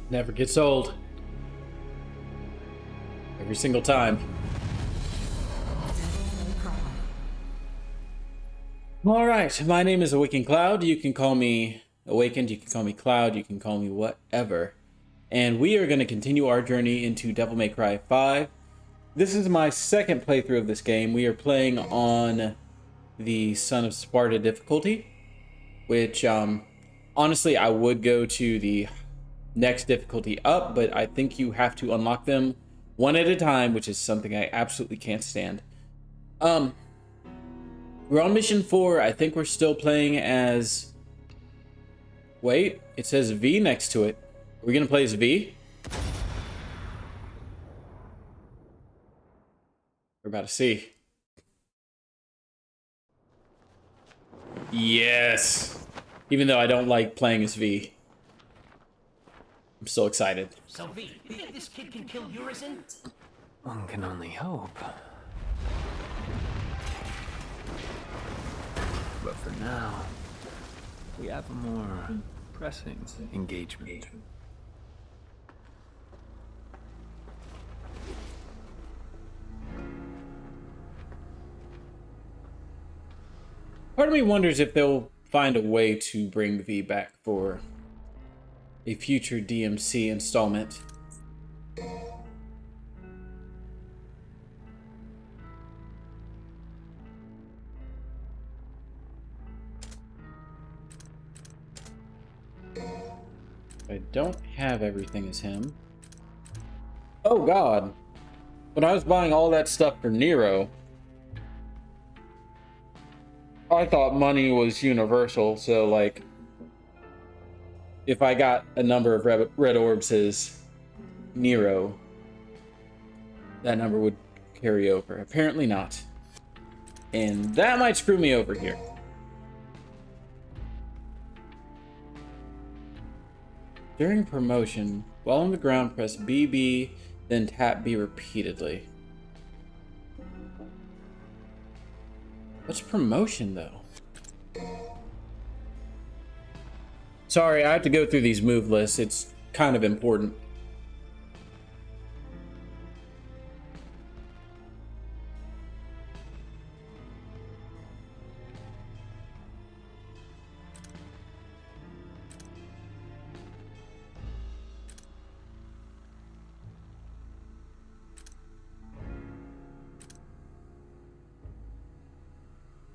Never gets old. Every single time. Alright, my name is Awakened Cloud. You can call me Awakened, you can call me Cloud, you can call me whatever. And we are going to continue our journey into Devil May Cry 5. This is my second playthrough of this game. We are playing on the Son of Sparta difficulty, which, honestly, I would go to the next difficulty up, but I think you have to unlock them one at a time, which is something I absolutely can't stand. We're on mission 4. I think we're still playing as... Wait, it says V next to it. Are we gonna play as V? We're about to see. Yes! Even though I don't like playing as V. I'm still excited. So V, you think this kid can kill Urizen? One can only hope. But for now, we have a more pressing engagement. Part of me wonders if they'll find a way to bring V back for a future DMC installment. I don't have everything as him. Oh god. When I was buying all that stuff for Nero, I thought money was universal, so like if I got a number of red orbs as Nero, that number would carry over. Apparently not. And that might screw me over here. During promotion, while on the ground, press BB, then tap B repeatedly. What's promotion, though? Sorry, I have to go through these move lists. It's kind of important.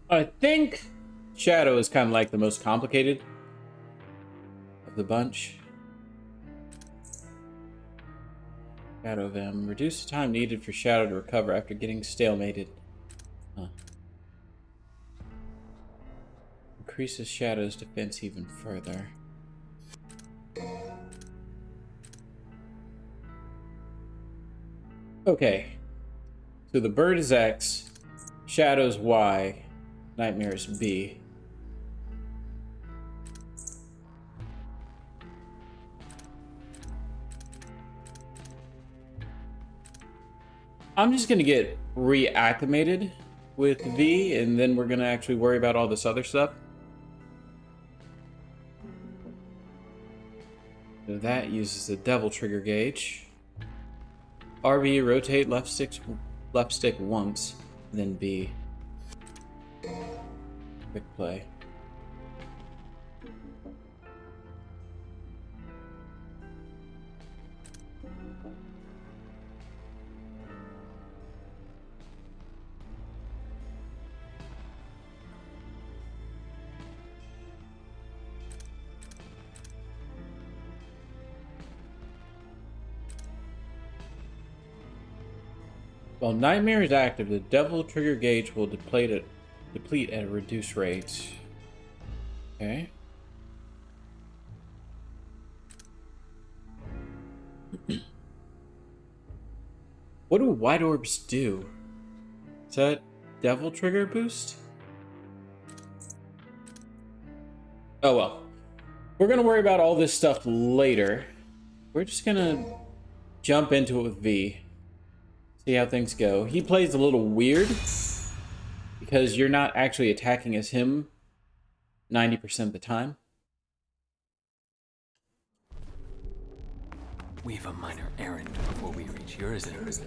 I think Shadow is kind of like the most complicated of the bunch. Shadow Vim. Reduce the time needed for Shadow to recover after getting stalemated. Huh. Increases Shadow's defense even further. Okay. So the bird is X, Shadow's Y, Nightmare's B. I'm just gonna get reacclimated with V, and then we're gonna actually worry about all this other stuff. So that uses the Devil Trigger gauge. RB, rotate left stick once, then B. Quick play. While Nightmare is active, the Devil Trigger gauge will deplete at a reduced rate. Okay. What do white orbs do? Is that Devil Trigger boost? Oh well. We're gonna worry about all this stuff later. We're just gonna jump into it with V. See how things go. He plays a little weird because you're not actually attacking as him 90% of the time. We've a minor errand before we reach Urizen.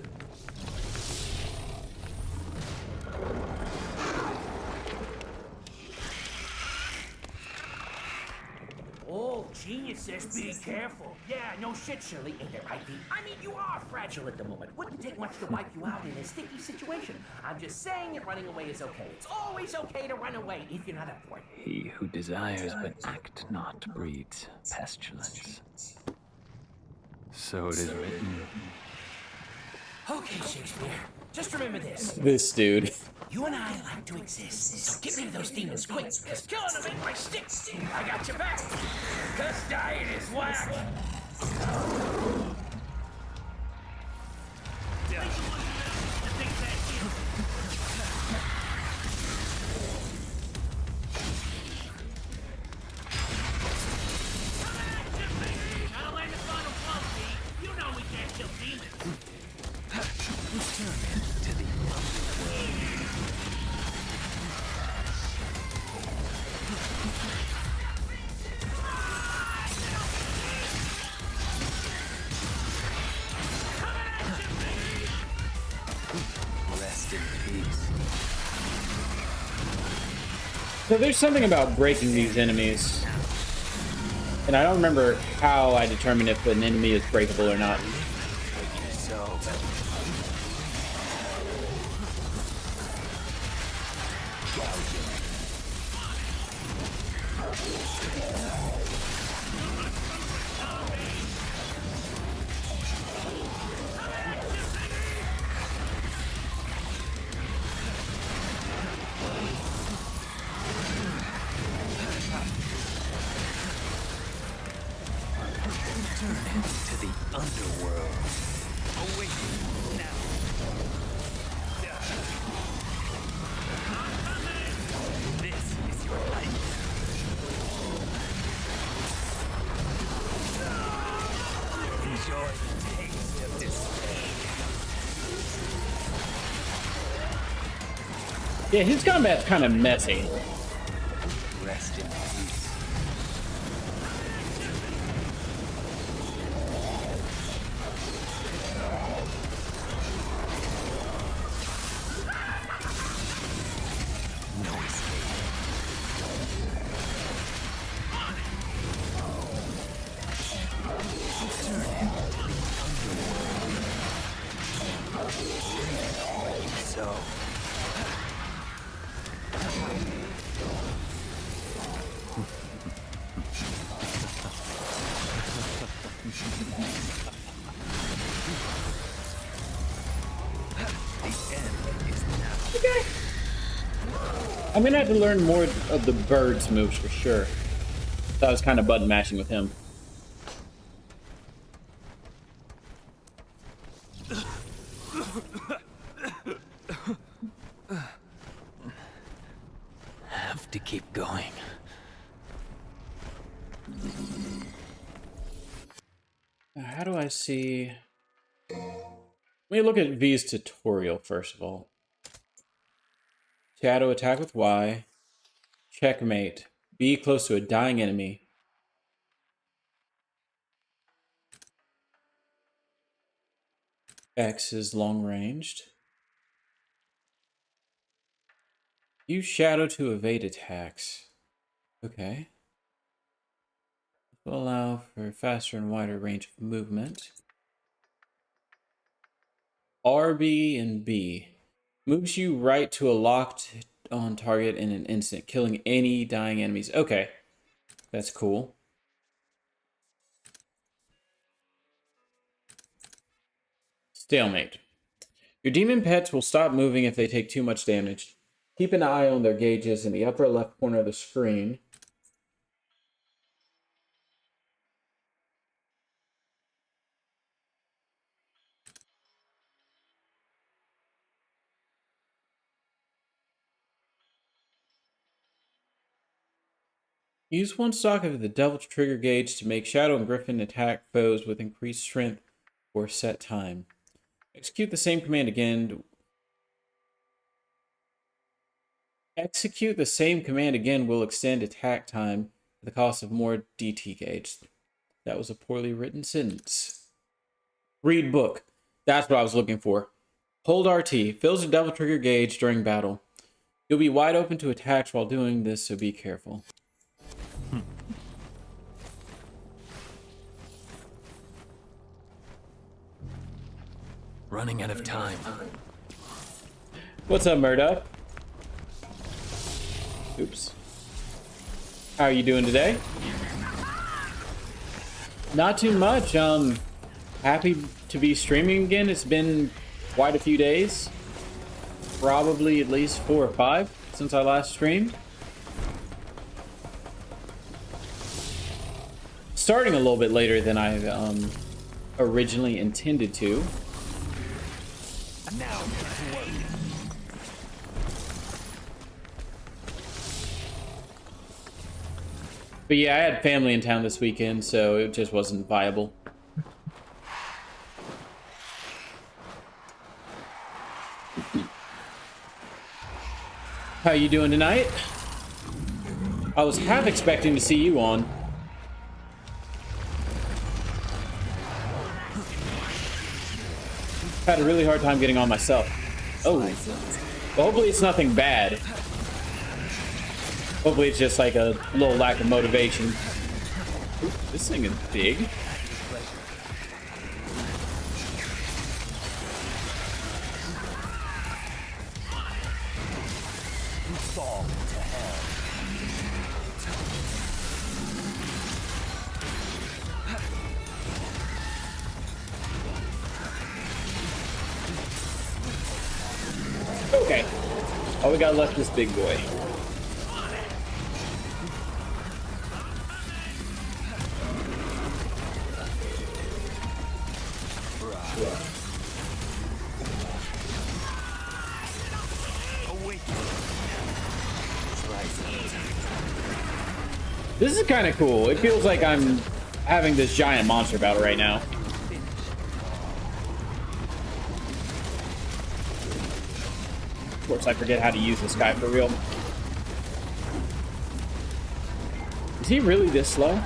Oh, genius says be careful. Yeah, no shit, Shirley. Ain't that right, V? I mean, you are fragile at the moment. Wouldn't take much to wipe you out in a sticky situation. I'm just saying that running away is okay. It's always okay to run away if you're not up for it. He who desires but act not breeds pestilence. So it is written. Okay, Shakespeare. Just remember this. This dude. You and I like to exist, so get rid of those demons quick, because killing them ain't my stick. I got your back, because dying is whack. Gotta land the final blow, V. You know we can't kill demons. Rest in peace. So there's something about breaking these enemies. And I don't remember how I determine if an enemy is breakable or not. So to the underworld. Awaken now. This is your life. Enjoy the taste of despair. Yeah, his combat's kind of messy. Rest in peace. No escape. Turn him to the underworld. So. I'm gonna have to learn more of the bird's moves for sure. So I was kind of button mashing with him. Have to keep going. Now, how do I see? Let me look at V's tutorial first of all. Shadow attack with Y. Checkmate. Be close to a dying enemy. X is long ranged. Use Shadow to evade attacks. Okay. This will allow for faster and wider range of movement. RB and B. Moves you right to a locked on target in an instant, killing any dying enemies. Okay. That's cool. Stalemate. Your demon pets will stop moving if they take too much damage. Keep an eye on their gauges in the upper left corner of the screen. Use one stock of the Devil's Trigger gauge to make Shadow and Griffin attack foes with increased strength for a set time. Execute the same command again. Execute the same command again will extend attack time at the cost of more DT gauge. That was a poorly written sentence. Read book. That's what I was looking for. Hold RT. Fills the devil trigger gauge during battle. You'll be wide open to attacks while doing this, so be careful. Running out of time. What's up, Murdoch? Oops. How are you doing today? Not too much. Happy to be streaming again. It's been quite a few days. Probably at least 4 or 5 since I last streamed. Starting a little bit later than I originally intended to. Now get to work. But yeah, I had family in town this weekend, so it just wasn't viable. How you doing tonight? I was half expecting to see you on. Had a really hard time getting on myself. Oh. Well, hopefully it's nothing bad. Hopefully it's just like a little lack of motivation. Ooh, this thing is big. Fall to hell. Okay. All we got left is big boy. This is kind of cool. It feels like I'm having this giant monster battle right now. Of course, I forget how to use this guy for real. Is he really this slow?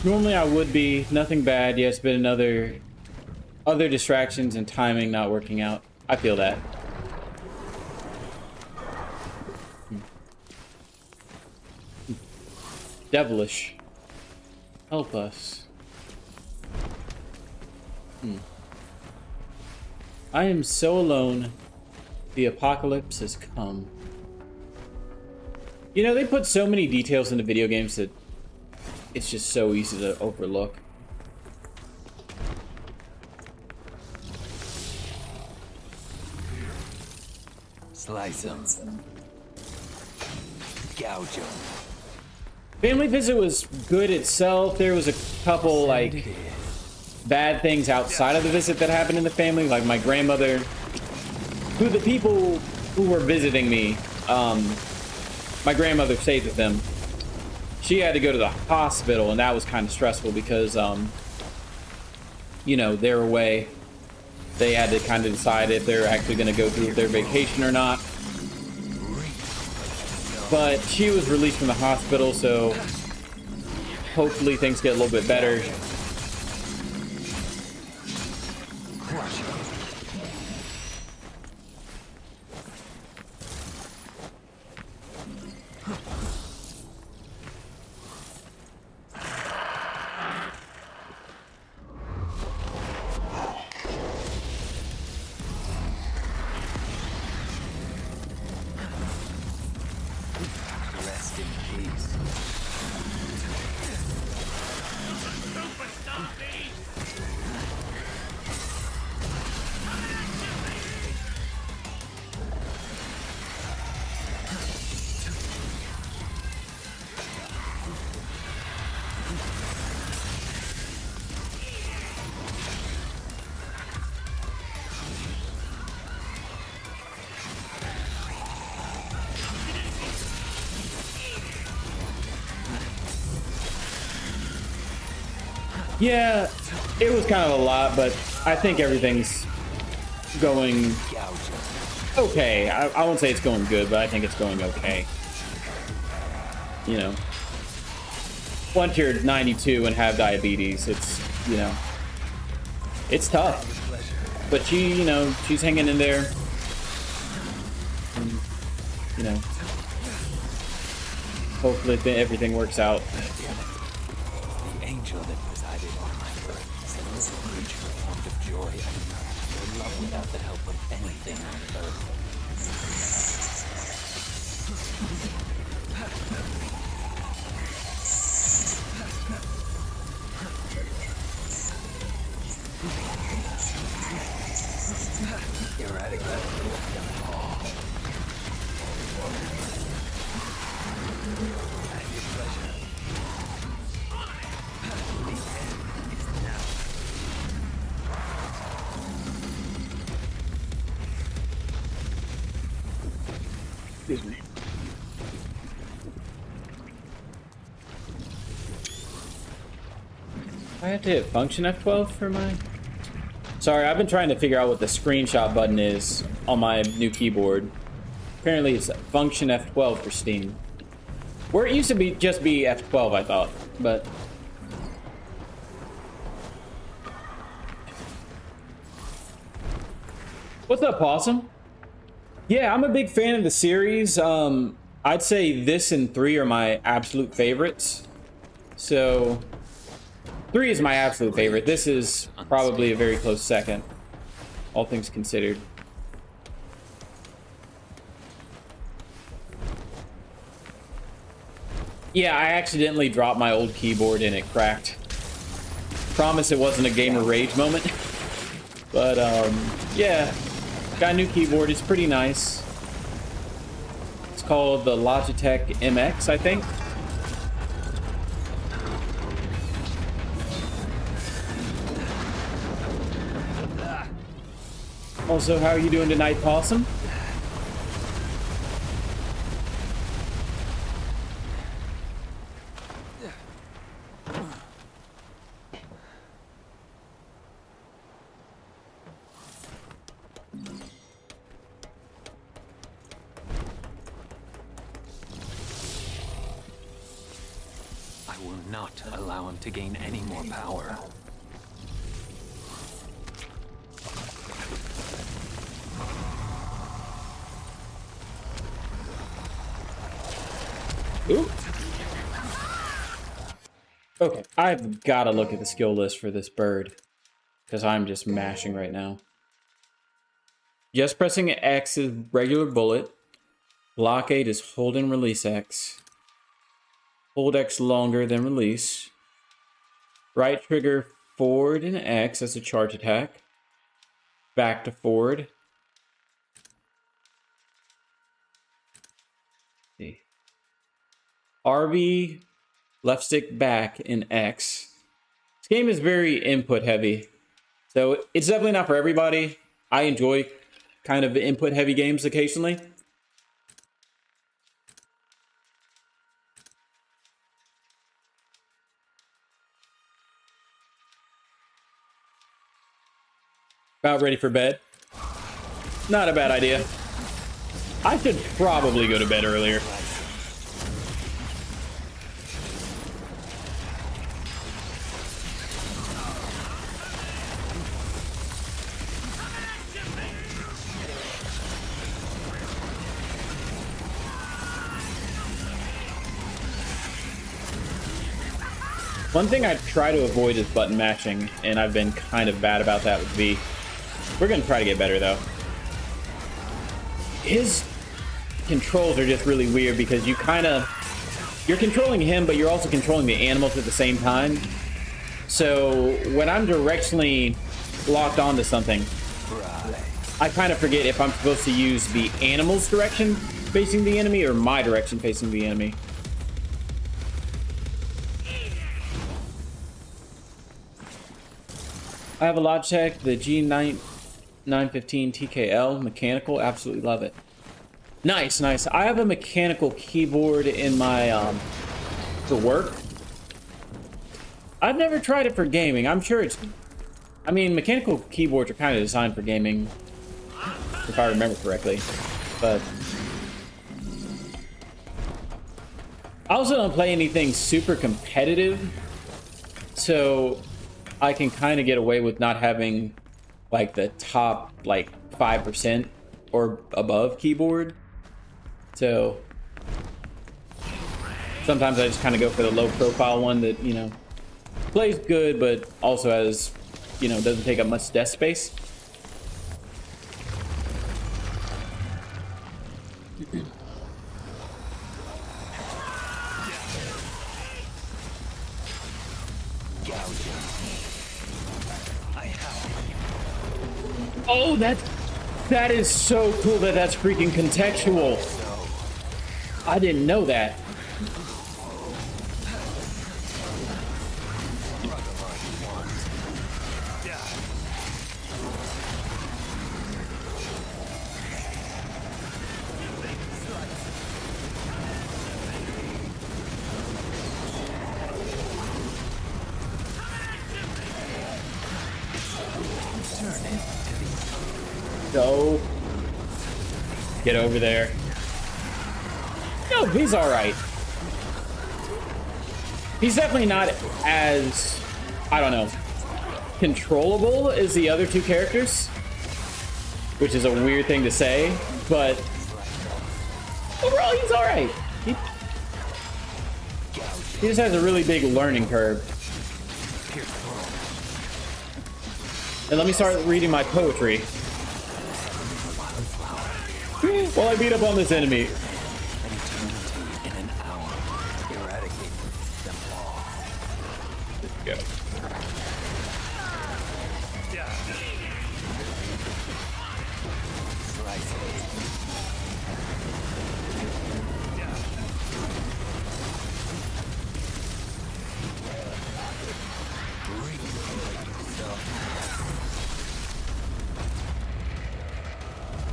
Normally I would be. Nothing bad. Yeah, it's been other distractions and timing not working out. I feel that. Devilish. Help us. I am so alone. The apocalypse has come. You know, they put so many details into video games that it's just so easy to overlook. Slice them. Gouge them. Family Visit was good itself. There was a couple like bad things outside of the visit that happened in the family, like my grandmother, who the people who were visiting me, my grandmother stayed with them. She had to go to the hospital, and that was kind of stressful because, you know, they're away. They had to kind of decide if they're actually going to go through with their vacation or not. But she was released from the hospital, so hopefully things get a little bit better. Rest in peace. Yeah, it was kind of a lot, but I think everything's going okay. I won't say it's going good, but I think it's going okay. You know, once you're 92 and have diabetes, it's, you know, it's tough. But she, you know, she's hanging in there. And, you know, hopefully everything works out. The angel that presided on my birth said this creature formed of joy and your love without the help of anything on earth. Excuse me. I have to hit function F12 for my... Sorry, I've been trying to figure out what the screenshot button is on my new keyboard. Apparently it's function F12 for Steam. Where it used to be just be F12, I thought, but... What's up, Possum? Yeah, I'm a big fan of the series. I'd say this and 3 are my absolute favorites. So, 3 is my absolute favorite. This is probably a very close second, all things considered. Yeah, I accidentally dropped my old keyboard and it cracked. Promise it wasn't a gamer rage moment. But, yeah. Got a new keyboard. It's pretty nice. It's called the Logitech MX, I think. Also, how are you doing tonight, Possum? I will not allow him to gain any more power. Ooh. Okay, I've got to look at the skill list for this bird, because I'm just mashing right now. Just pressing X is regular bullet. Blockade is hold and release X. Hold X longer than release. Right trigger forward and X as a charge attack. Back to forward. See. RB, left stick back in X. This game is very input heavy. So it's definitely not for everybody. I enjoy kind of input heavy games occasionally. About ready for bed. Not a bad idea. I should probably go to bed earlier. One thing I try to avoid is button mashing, and I've been kind of bad about that with V. We're gonna try to get better though. His controls are just really weird because you're controlling him, but you're also controlling the animals at the same time. So when I'm directionally locked onto something, I kind of forget if I'm supposed to use the animal's direction facing the enemy or my direction facing the enemy. I have a Logitech, the G9 915 TKL, mechanical, absolutely love it. Nice, nice. I have a mechanical keyboard in my, for work. I've never tried it for gaming. I'm sure it's... I mean, mechanical keyboards are kind of designed for gaming, if I remember correctly. But... I also don't play anything super competitive, so I can kind of get away with not having, like, the top, like, 5% or above keyboard. So... sometimes I just kind of go for the low profile one that, you know, plays good, but also has, you know, doesn't take up much desk space. Oh, that is so cool that that's freaking contextual. I didn't know that. Go. Get over there. No, he's alright. He's definitely not as, I don't know, controllable as the other two characters, which is a weird thing to say, but overall he's alright. He just has a really big learning curve. And let me start reading my poetry while I beat up on this enemy. An eternity in an hour. Eradicate them all. Go. Slice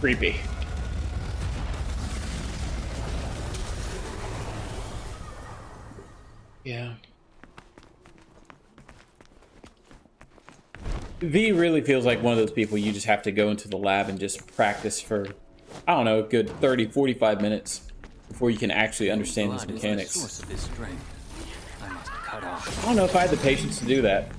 Creepy. Yeah. V really feels like one of those people you just have to go into the lab and just practice for, I don't know, a good 30, 45 minutes before you can actually understand his mechanics. Source of his strength. I must cut off. I don't know if I had the patience to do that.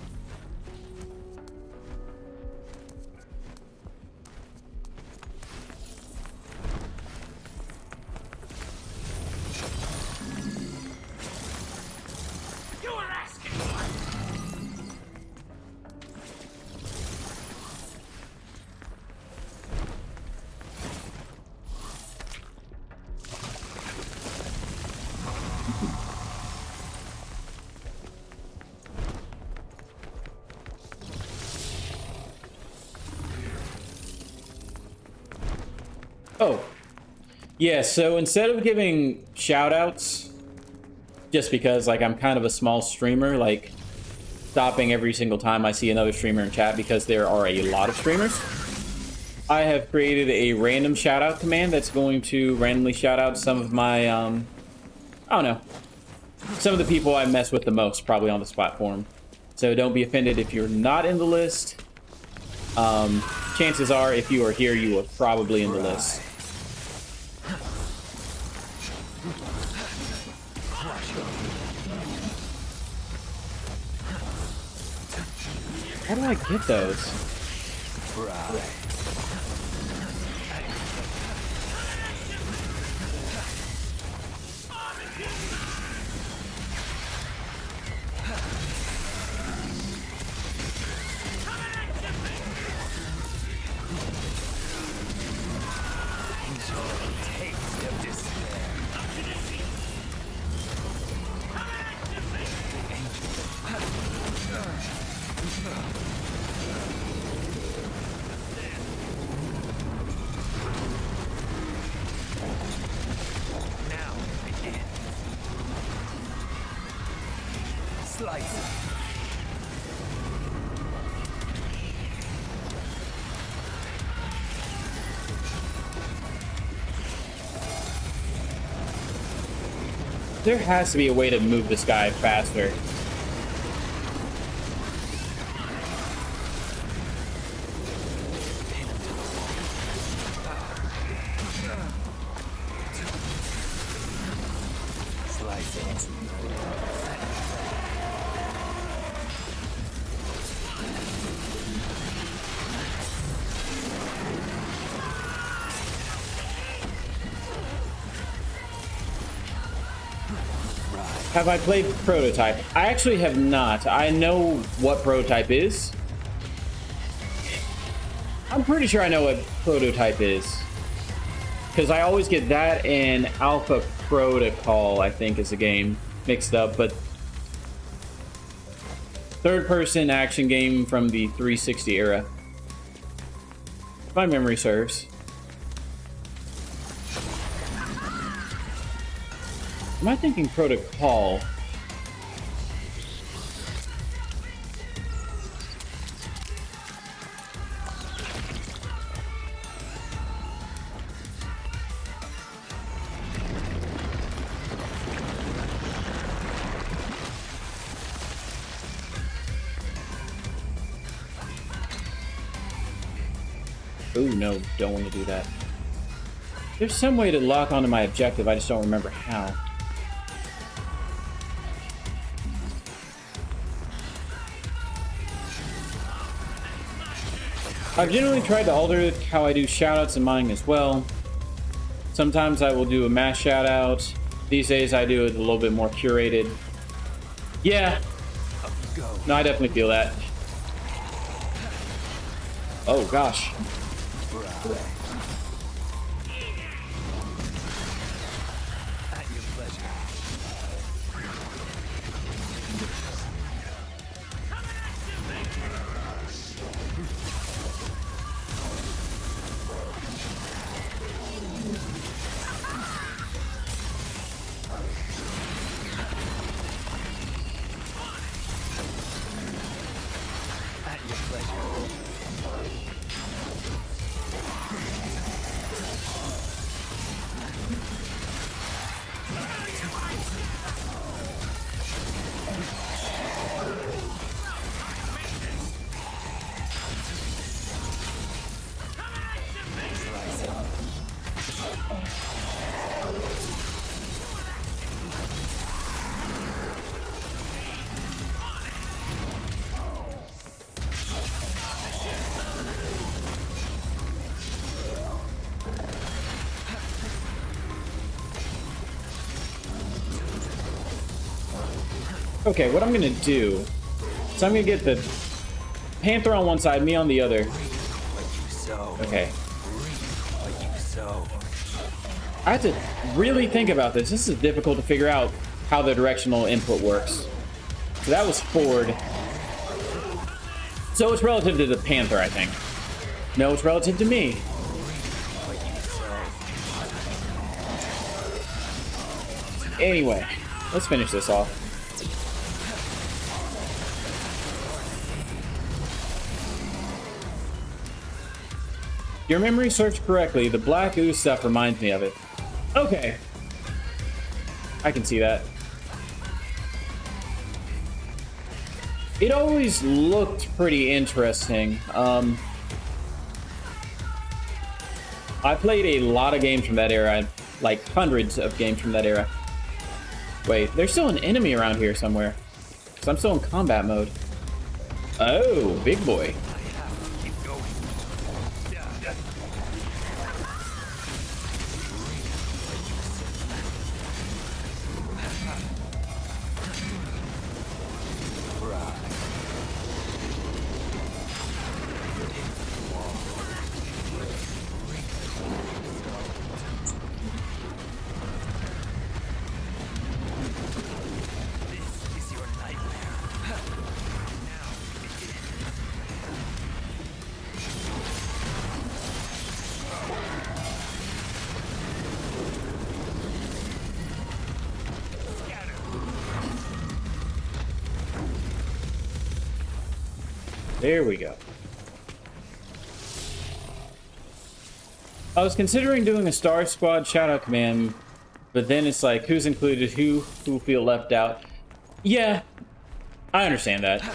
Oh, yeah, so instead of giving shout outs, just because like I'm kind of a small streamer, like stopping every single time I see another streamer in chat because there are a lot of streamers, I have created a random shout out command that's going to randomly shout out some of my, I don't know, some of the people I mess with the most probably on this platform. So don't be offended if you're not in the list. Chances are, if you are here, you are probably in the list. How do I get those? There has to be a way to move this guy faster. Have I played Prototype? I actually have not. I know what Prototype is. I'm pretty sure I know what Prototype is. Because I always get that and Alpha Protocol, I think, is the game mixed up. But third-person action game from the 360 era. If my memory serves. Am I thinking Protocol? Oh no, don't want to do that. There's some way to lock onto my objective, I just don't remember how. I've generally tried to alter how I do shoutouts in mine as well. Sometimes I will do a mass shoutout. These days I do it a little bit more curated. Yeah. No, I definitely feel that. Oh gosh. Okay, what I'm gonna do is I'm gonna get the Panther on one side, me on the other. Okay. I have to really think about this. This is difficult to figure out how the directional input works. So that was forward. So it's relative to the Panther, I think. No, it's relative to me. Anyway, let's finish this off. Your memory serves correctly. The black ooze stuff reminds me of it. Okay. I can see that. It always looked pretty interesting. I played a lot of games from that era, like hundreds of games from that era. Wait, there's still an enemy around here somewhere. Because I'm still in combat mode. Oh, big boy. There we go. I was considering doing a Star Squad shoutout command, but then it's like, who's included, who feel left out. Yeah, I understand that.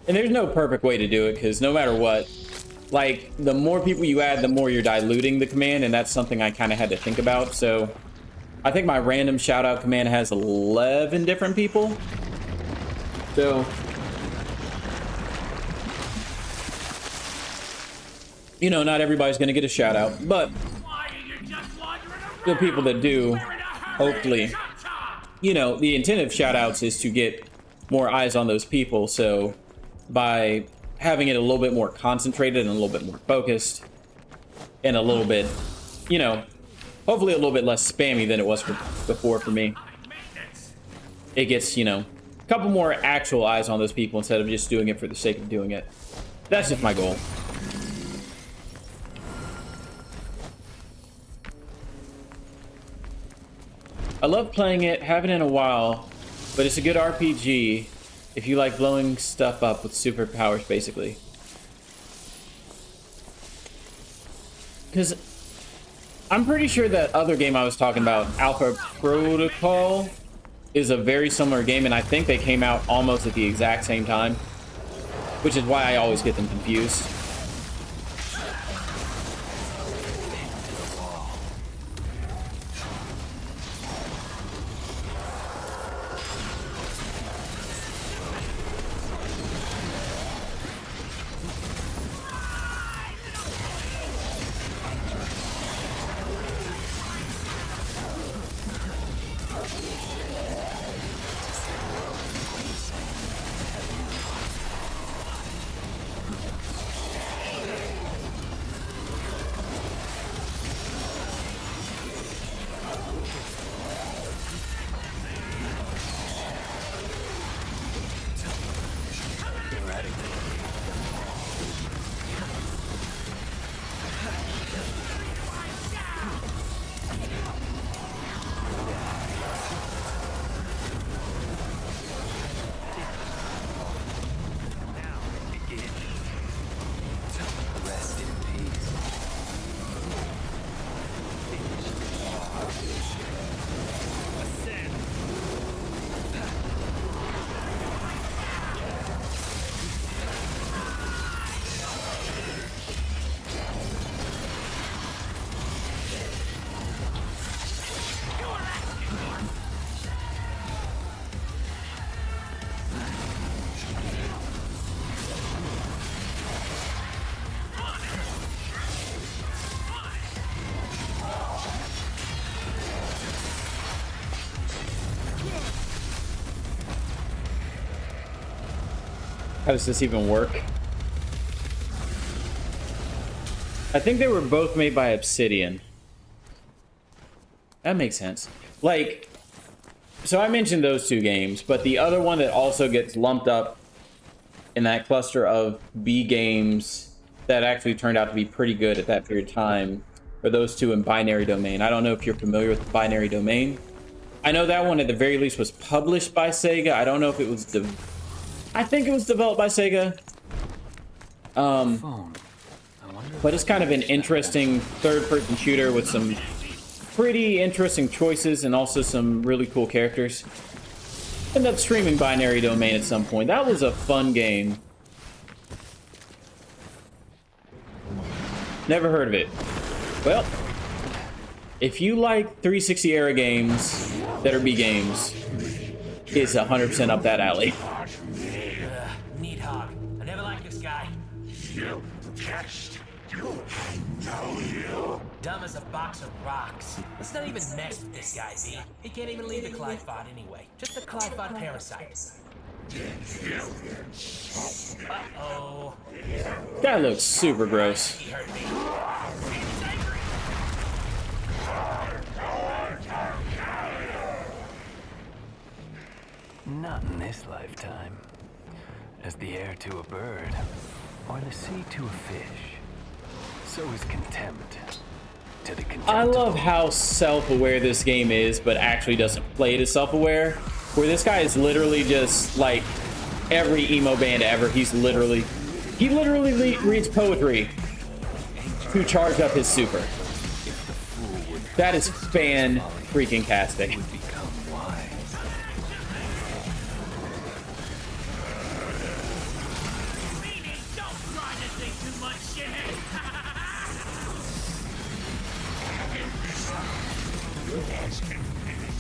And there's no perfect way to do it, because no matter what, like, the more people you add, the more you're diluting the command, and that's something I kind of had to think about, so I think my random shout out command has 11 different people. So, you know, not everybody's going to get a shout out, but the people that do, hopefully, you know, the intent of shout outs is to get more eyes on those people. So by having it a little bit more concentrated and a little bit more focused and a little bit, you know, hopefully a little bit less spammy than it was before for me, it gets, you know, a couple more actual eyes on those people instead of just doing it for the sake of doing it. That's just my goal. I love playing it, haven't in a while, but it's a good RPG if you like blowing stuff up with superpowers, basically. Because I'm pretty sure that other game I was talking about, Alpha Protocol, is a very similar game, and I think they came out almost at the exact same time, which is why I always get them confused. How does this even work? I think they were both made by Obsidian. That makes sense. Like, so I mentioned those two games, but the other one that also gets lumped up in that cluster of B games that actually turned out to be pretty good at that period of time are those two in Binary Domain. I don't know if you're familiar with Binary Domain. I know that one at the very least was published by Sega. I don't know if it was I think it was developed by Sega. But it's kind of an interesting third-person shooter with some pretty interesting choices and also some really cool characters. Ended up streaming Binary Domain at some point. That was a fun game. Never heard of it. Well, if you like 360 era games that are B games, it's 100% up that alley. Neat hog. I never liked this guy. You test. I know you. Dumb as a box of rocks. Let's not even mess with this guy, V. He can't even leave the Clyphod anyway. Just a Clyphod parasite. Uh-oh. That looks super gross. He hurt me. Not in this lifetime. As the air to a bird, or the sea to a fish, so is contempt to the contemptible. I love how self-aware this game is, but actually doesn't play it as self-aware. Where this guy is literally just like every emo band ever. He literally reads poetry to charge up his super. That is fan-freaking-tastic.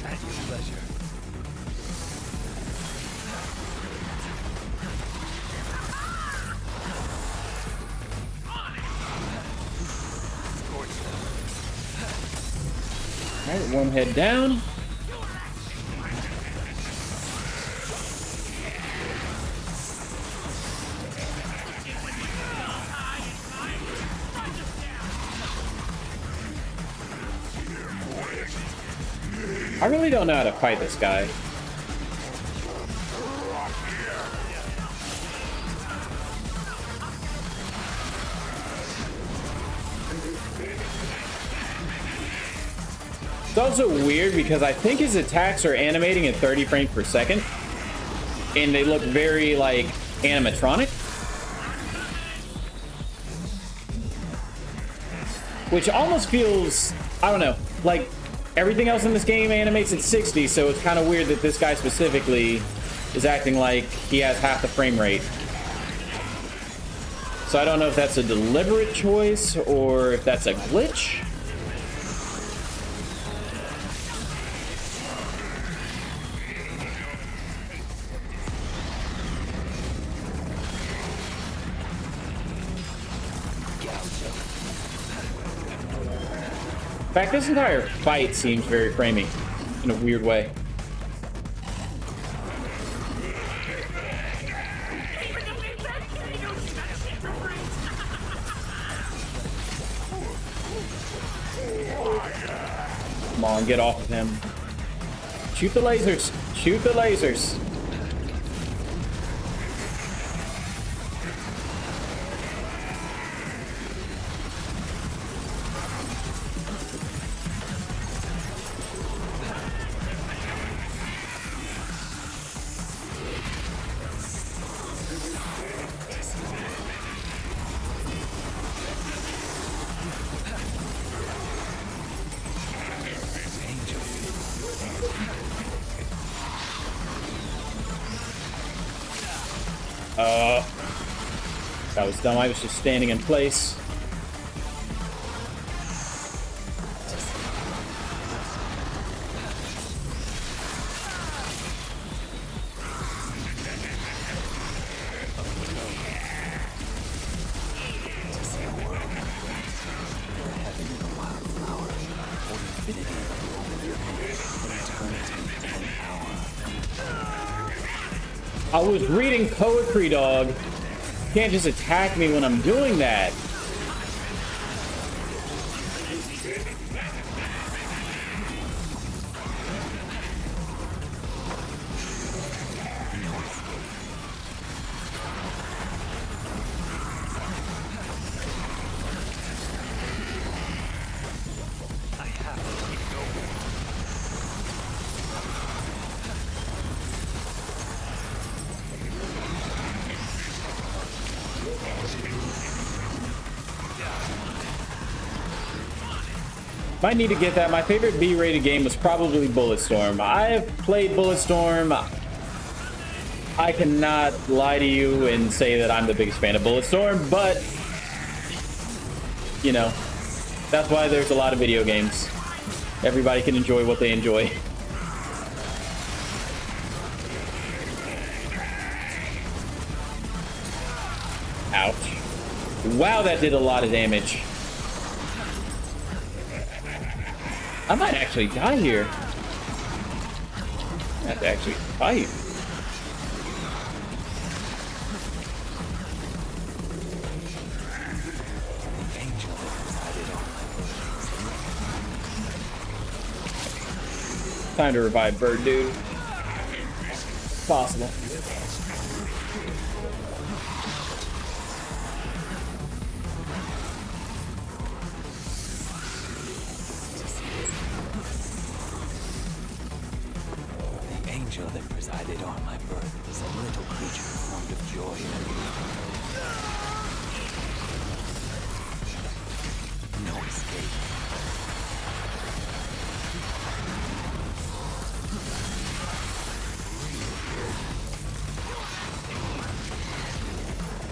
At your pleasure. All right, one head down. I really don't know how to fight this guy. It's also weird because I think his attacks are animating at 30 frames per second, and they look very like animatronic, which almost feels, I don't know, like everything else in this game animates at 60, so it's kind of weird that this guy specifically is acting like he has half the frame rate. So I don't know if that's a deliberate choice or if that's a glitch. In fact, this entire fight seems very framey in a weird way. Come on, get off of him. Shoot the lasers. Shoot the lasers. That was dumb. I was just standing in place. I was reading poetry, dog. You can't just attack me when I'm doing that. Might need to get that. My favorite B-rated game was probably Bulletstorm. I have played Bulletstorm. I cannot lie to you and say that I'm the biggest fan of Bulletstorm, but you know, that's why there's a lot of video games. Everybody can enjoy what they enjoy. Ouch. Wow, that did a lot of damage. I might actually die here. I have to actually fight. Time to revive Bird Dude. Possible. That presided on my birth is a little creature formed of joy and no escape.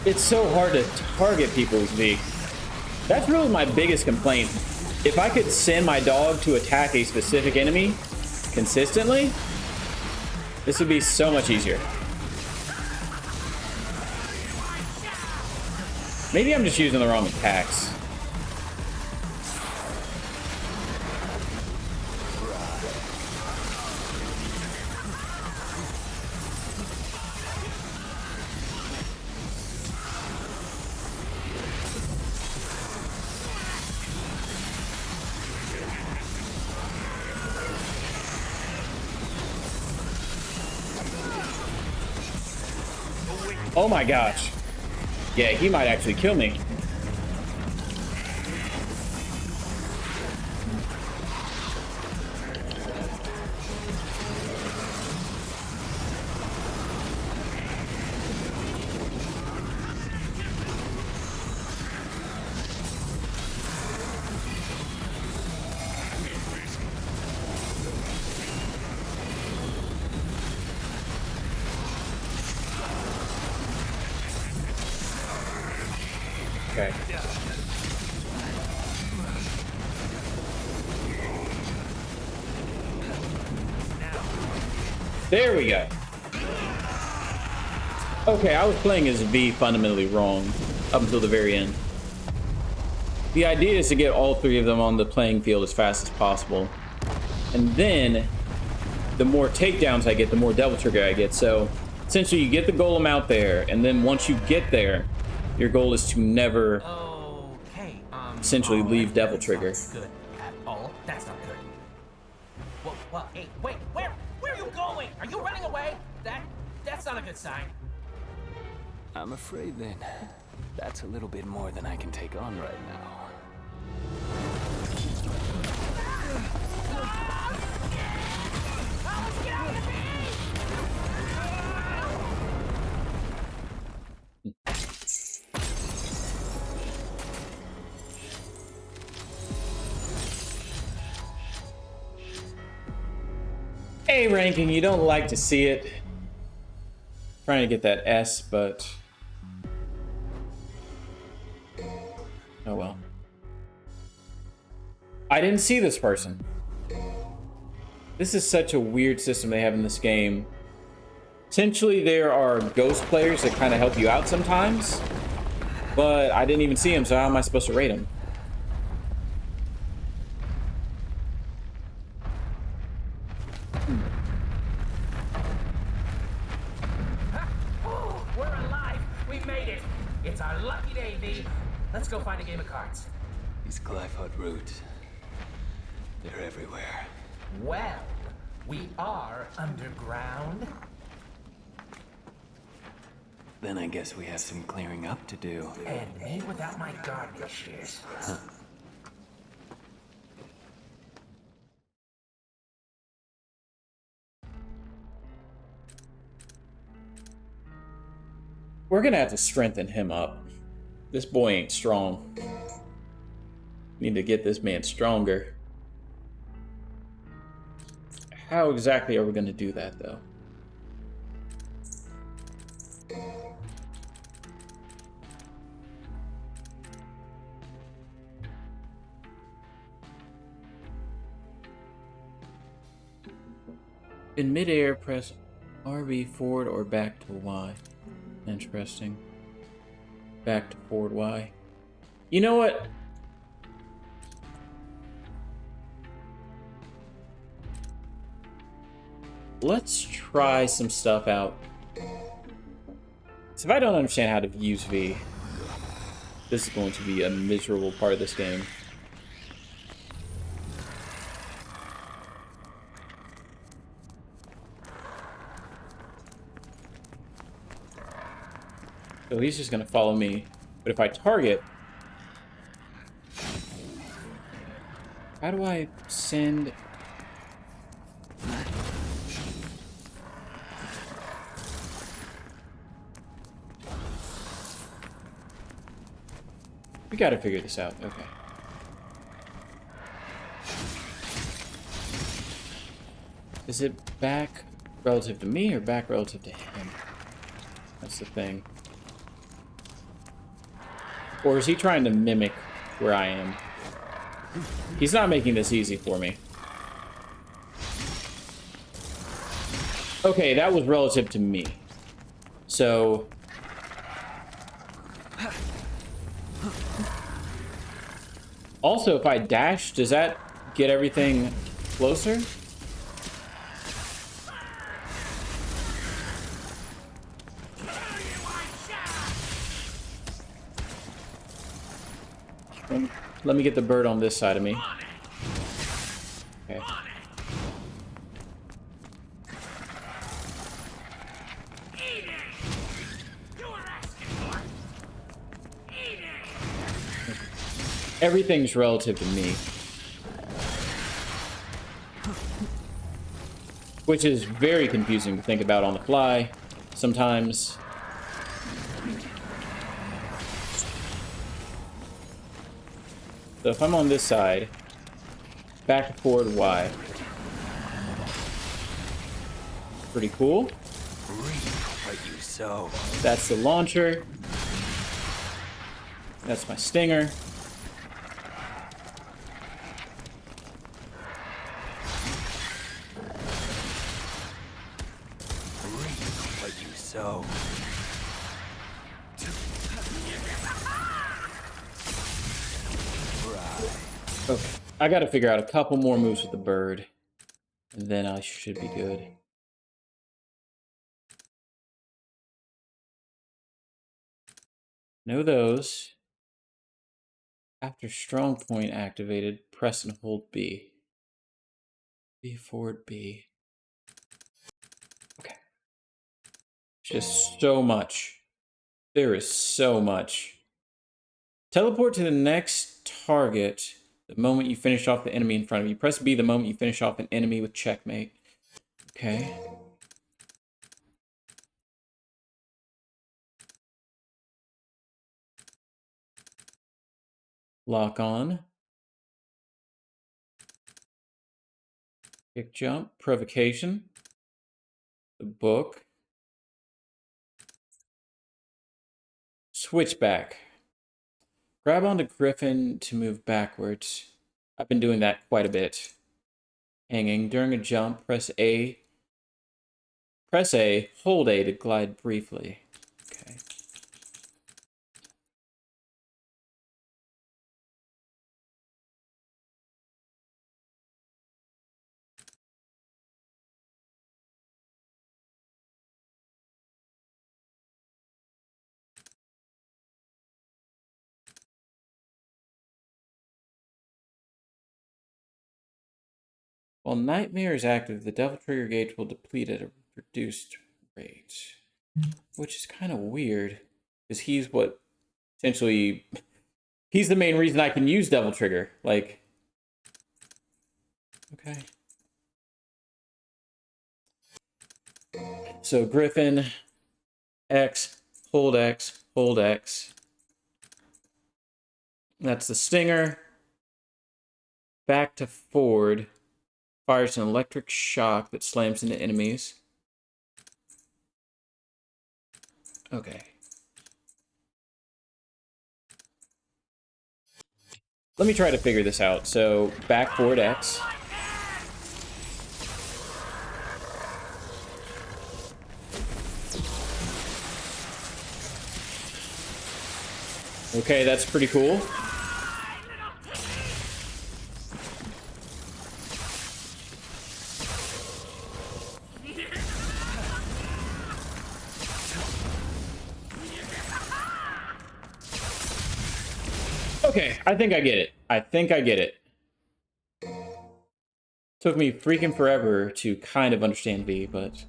It's so hard to target people with V. That's really my biggest complaint. If I could send my dog to attack a specific enemy, consistently, this would be so much easier. Maybe I'm just using the wrong attacks. Oh my gosh. Yeah, he might actually kill me. Okay. There we go. Okay, I was playing as V fundamentally wrong up until the very end. The idea is to get all three of them on the playing field as fast as possible. And then, the more takedowns I get, the more Devil Trigger I get. So, essentially, you get the golem out there, and then once you get there, your goal is to never essentially leave Devil Trigger. Good at all. That's not good. Well, hey, wait, where are you going? Are you running away? That's not a good sign. I'm afraid then, that's a little bit more than I can take on right now. A ranking, you don't like to see it. Trying to get that S, but oh well. I didn't see this person. This is such a weird system they have in this game. Essentially, there are ghost players that kind of help you out sometimes, but I didn't even see him, so how am I supposed to rate him? We're alive. We made it. It's our lucky day, V. Let's go find a game of cards. These Glyphod roots, they're everywhere. Well, we are underground. Then I guess we have some clearing up to do. And me without my gardening shears. We're gonna have to strengthen him up. This boy ain't strong. Need to get this man stronger. How exactly are we gonna do that, though? In midair, press RB forward or back to Y. Interesting. Back to forward Y. You know what? Let's try some stuff out. So if I don't understand how to use V, this is going to be a miserable part of this game. So he's just gonna follow me. But if I target, how do I send? We gotta figure this out. Okay. Is it back relative to me or back relative to him? That's the thing. Or is he trying to mimic where I am? He's not making this easy for me. Okay, that was relative to me. So... Also, if I dash, does that get everything closer? Let me get the bird on this side of me. Okay. Everything's relative to me. Which is very confusing to think about on the fly sometimes. So if I'm on this side, back, forward, Y. Pretty cool. What you sow. That's the launcher. That's my stinger. What you sow. Okay, I gotta figure out a couple more moves with the bird, and then I should be good. Know those. After strong point activated, press and hold B. B forward B. Okay. Just so much. There is so much. Teleport to the next target the moment you finish off the enemy in front of you. Press B the moment you finish off an enemy with checkmate. Okay. Lock on. Kick jump. Provocation. The book. Switchback. Grab onto Griffin to move backwards. I've been doing that quite a bit. Hanging. During a jump, press A. Press A, hold A to glide briefly. Okay. While Nightmare is active, the Devil Trigger gauge will deplete at a reduced rate. Which is kind of weird. Because he's what essentially... He's the main reason I can use Devil Trigger. Like... Okay. So Griffin, X, hold X, hold X. That's the stinger. Back to forward. Fires an electric shock that slams into enemies. Okay. Let me try to figure this out. So, back forward X. Okay, that's pretty cool. Okay, I think I get it. I think I get it. Took me freaking forever to kind of understand V, but...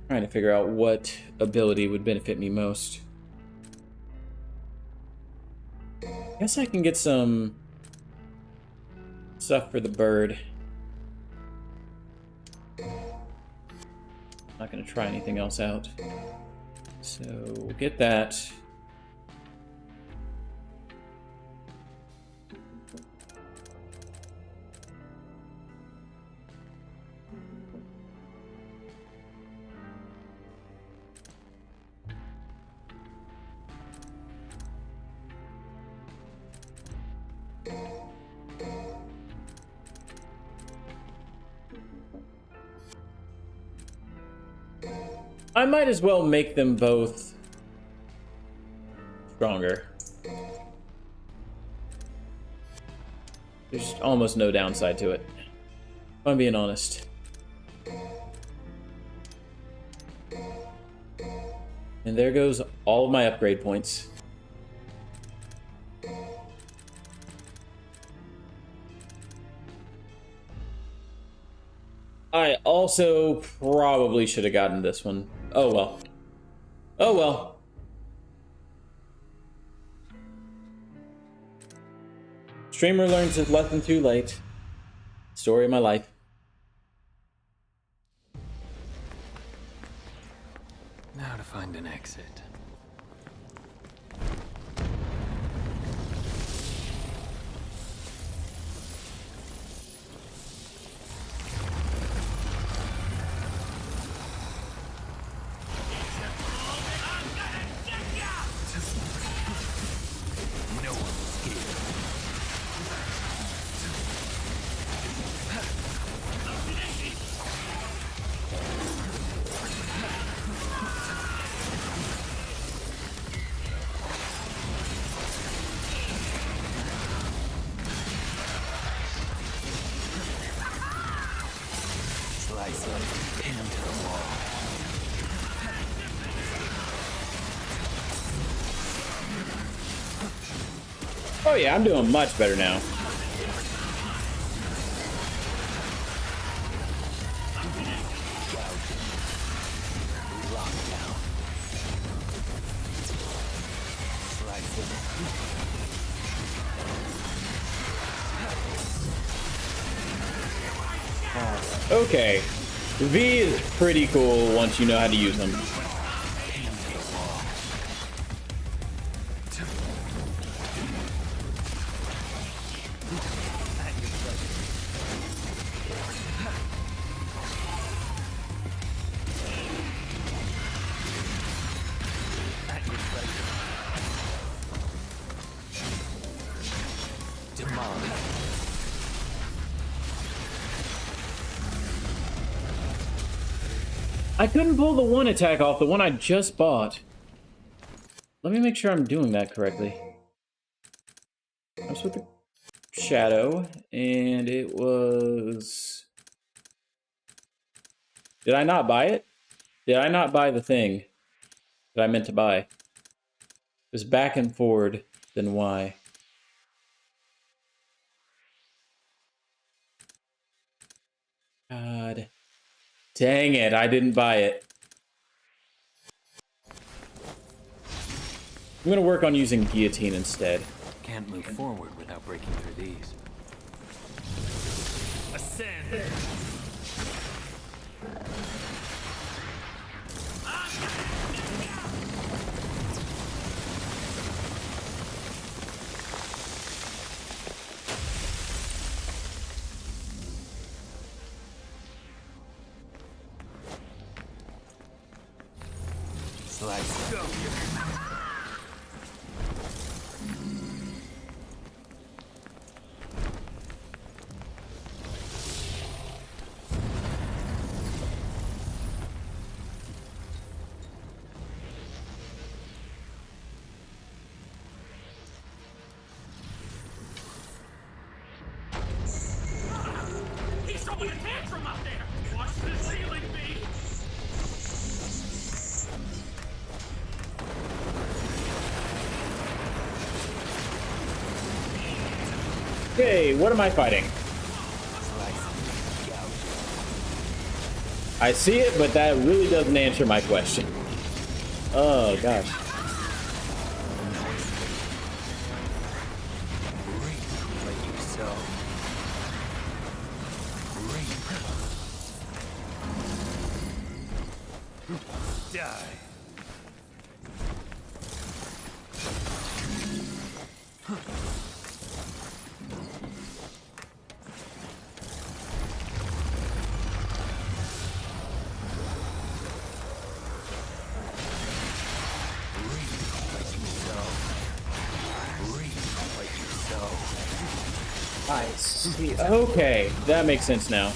Trying to figure out what ability would benefit me most. Guess I can get some stuff for the bird. Not gonna try anything else out. So we'll get that. I might as well make them both stronger. There's almost no downside to it, if I'm being honest. And there goes all of my upgrade points. I also probably should have gotten this one. Oh well. Oh well. Streamer learns his lesson too late. Story of my life. Now to find an exit. No one's here. Slice it, pin him to the wall. Oh yeah, I'm doing much better now. Lockdown. Slice it. Okay. V is pretty cool once you know how to use them. Pin him to the wall. Demolish. I couldn't pull the one attack off, the one I just bought. Let me make sure I'm doing that correctly. I was with the shadow, and it was... Did I not buy it? Did I not buy the thing that I meant to buy? It was back and forward, then why? God. Dang it, I didn't buy it. I'm gonna work on using guillotine instead. Can't move forward without breaking through these. Ascend. Slice it. He's throwing a tantrum out there. Watch the ceiling, B. Okay, what am I fighting? I see it, but that really doesn't answer my question. Oh, gosh. Die. I see. Okay, that makes sense now.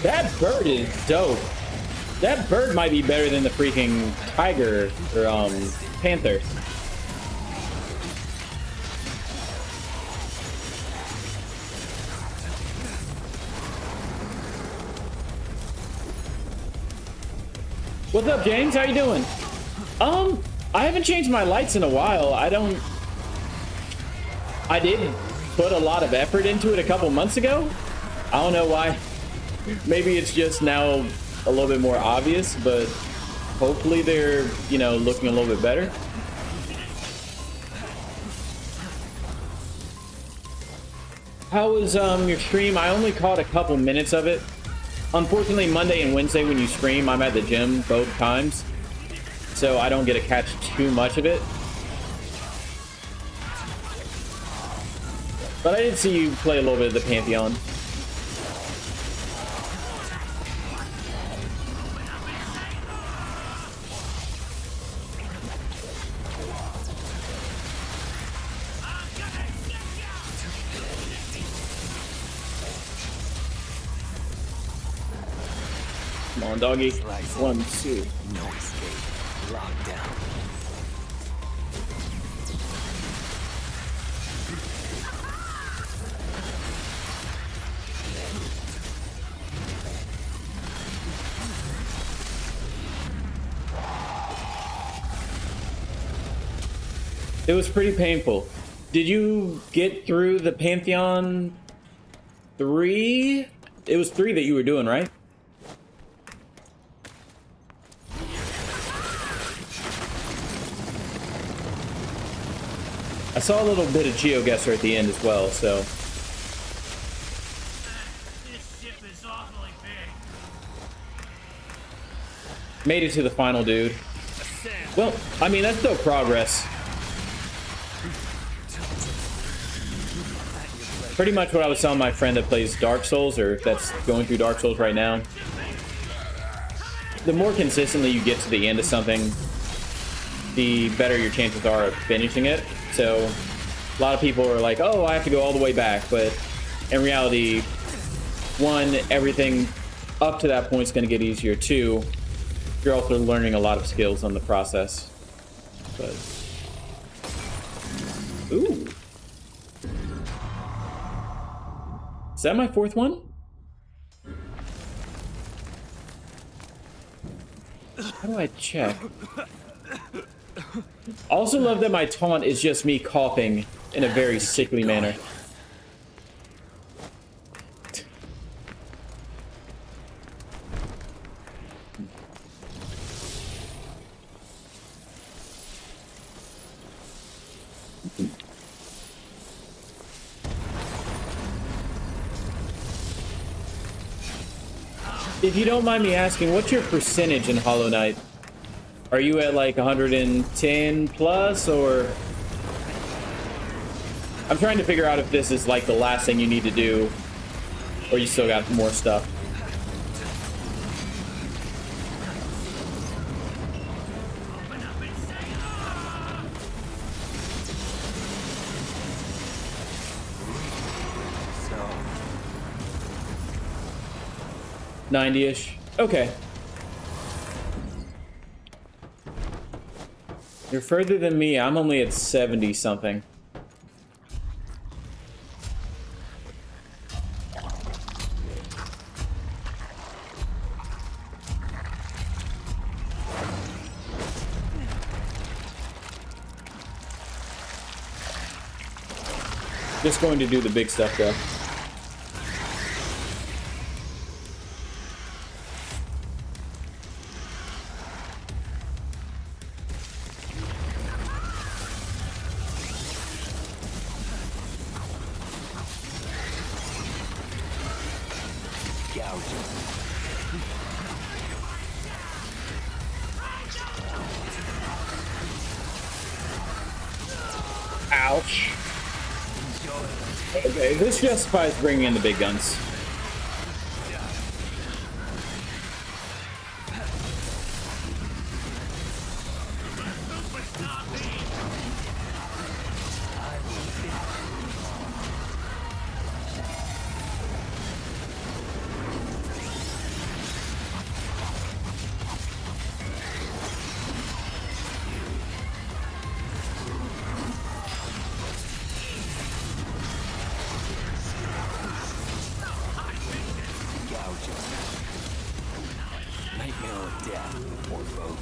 That bird is dope. That bird might be better than the freaking tiger or panther. What's up, James? How you doing? I haven't changed my lights in a while. I did put a lot of effort into it a couple months ago. I don't know why. Maybe it's just now a little bit more obvious, but hopefully they're, you know, looking a little bit better. How was your stream? I only caught a couple minutes of it. Unfortunately, Monday and Wednesday when you stream, I'm at the gym both times, so I don't get to catch too much of it. But I did see you play a little bit of the Pantheon. Come on, doggy. 1, 2. No escape. Locked down. It was pretty painful. Did you get through the Pantheon 3? It was 3 that you were doing, right? I saw a little bit of GeoGuessr at the end as well, so. This ship is awfully big. Made it to the final, dude. Well, I mean, that's still progress. Pretty much what I was telling my friend that plays Dark Souls, or that's going through Dark Souls right now. The more consistently you get to the end of something, the better your chances are of finishing it. So a lot of people are like, oh, I have to go all the way back, but in reality, 1, everything up to that point is going to get easier. 2, you're also learning a lot of skills on the process. But ooh, is that my 4th one? How do I check? Also love that my taunt is just me coughing in a very sickly manner. If you don't mind me asking, what's your percentage in Hollow Knight? Are you at like 110 plus, or? I'm trying to figure out if this is like the last thing you need to do, or you still got more stuff. So 90-ish. Okay. You're further than me. I'm only at 70 something. Just going to do the big stuff though. Ouch. Okay, this justifies bringing in the big guns. Nightmare or death, or both.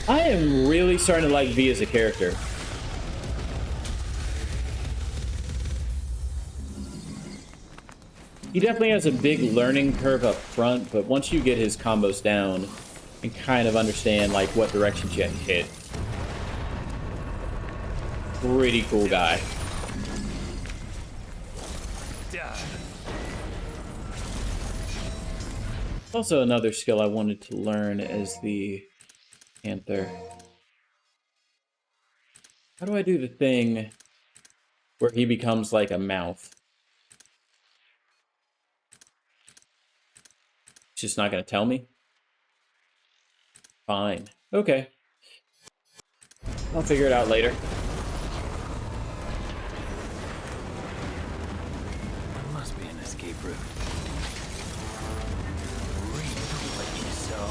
I am really starting to like V as a character. He definitely has a big learning curve up front, but once you get his combos down and kind of understand like what directions you have to hit, pretty cool guy. Also, another skill I wanted to learn is the Panther. How do I do the thing where he becomes like a mouth? It's just not going to tell me? Fine. Okay. I'll figure it out later. There must be an escape route. Read like you sow.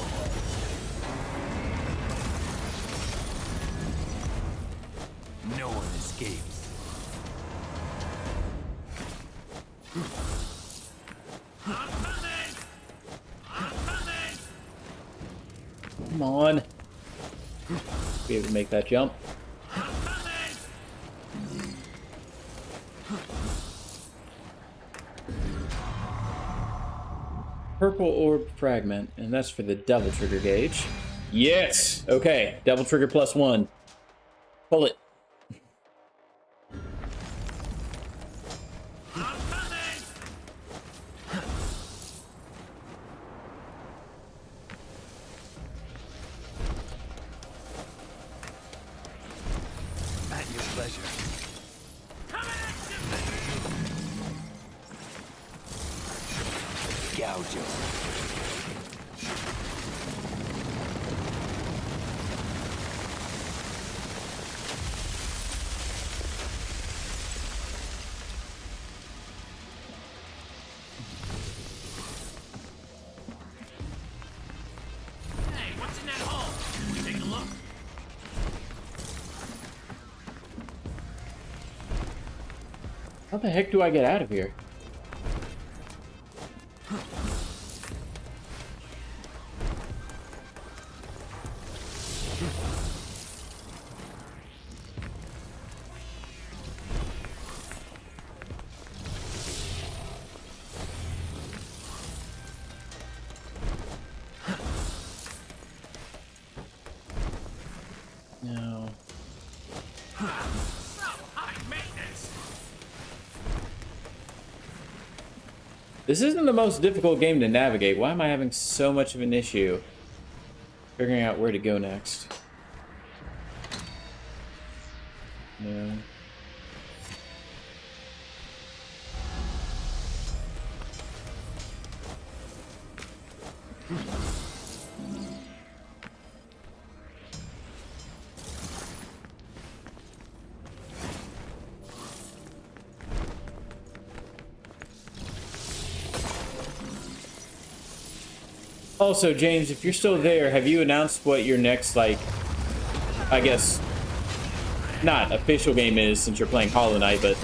No one escapes. I'm coming! I'm coming! Come on. Be able to make that jump. I'm coming! Purple orb fragment, and that's for the double trigger gauge. Yes! Okay, double trigger +1. Pull it. I'm coming! At your pleasure. Coming at you! Gouge him. Hey, what's in that hole? Can we take a look? How the heck do I get out of here? No. So, high maintenance! This isn't the most difficult game to navigate. Why am I having so much of an issue figuring out where to go next? No. Also, James, if you're still there, have you announced what your next, like, I guess, not official game is since you're playing Hollow Knight, but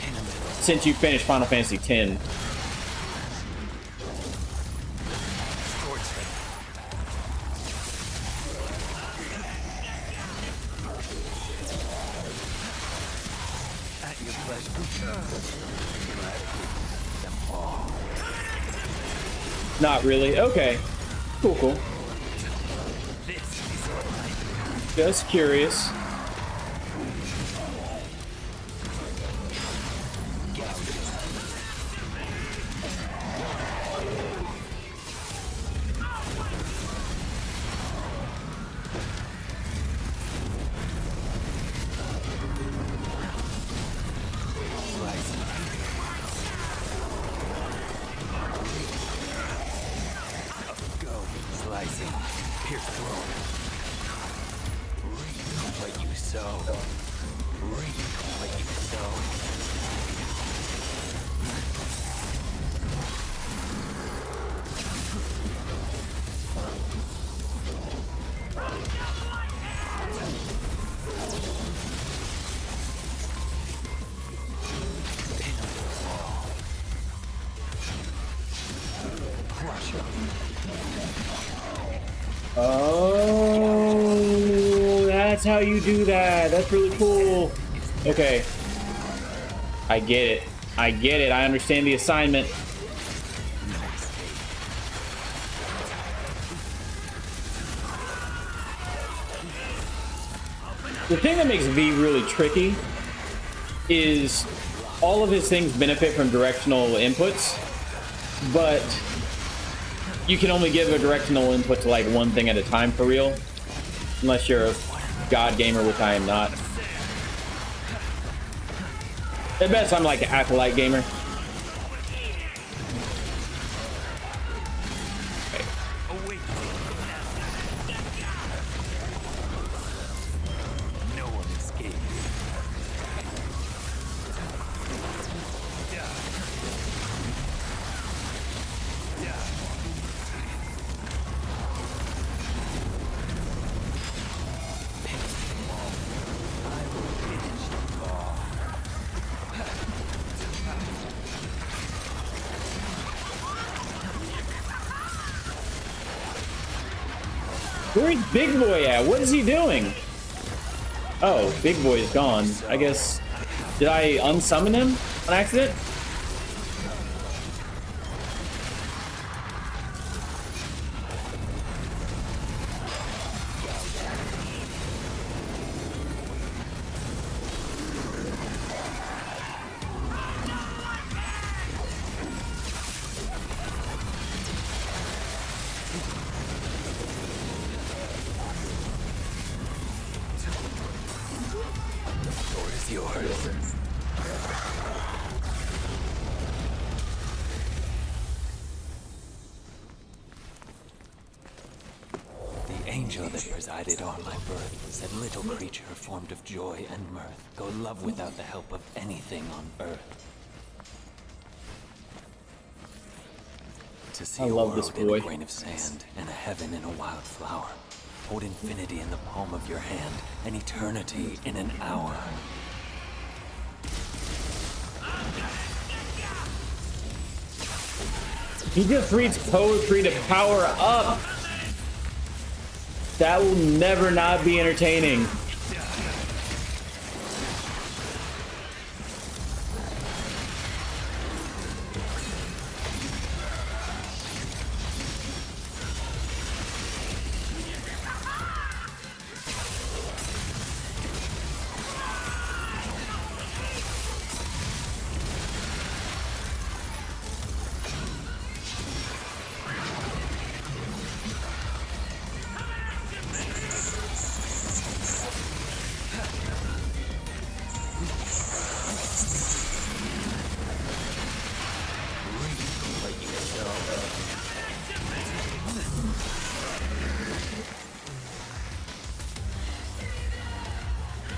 since you finished Final Fantasy X? At your pleasure. Not really. Okay. Cool, cool. This is your life. Just curious. slicing, pierce through. Reap what you sow. Reap what you sow. Oh, that's how you do that. That's really cool. Okay. I get it. I get it. I understand the assignment. The thing that makes V really tricky is all of his things benefit from directional inputs, but you can only give a directional input to like one thing at a time for real, unless you're a god gamer, which I am not. At best, I'm like an acolyte gamer. No one escapes. Where's Big Boy at? What is he doing? Oh, Big Boy's gone. I guess, did I unsummon him on accident? The angel that presided o'er my birth said, little creature formed of joy and mirth, go love without the help of anything on earth. To see I a love this world in boy. a grain of sand, and a heaven in a wild flower. Hold infinity in the palm of your hand, and eternity in an hour. He just reads poetry to power up. That will never not be entertaining.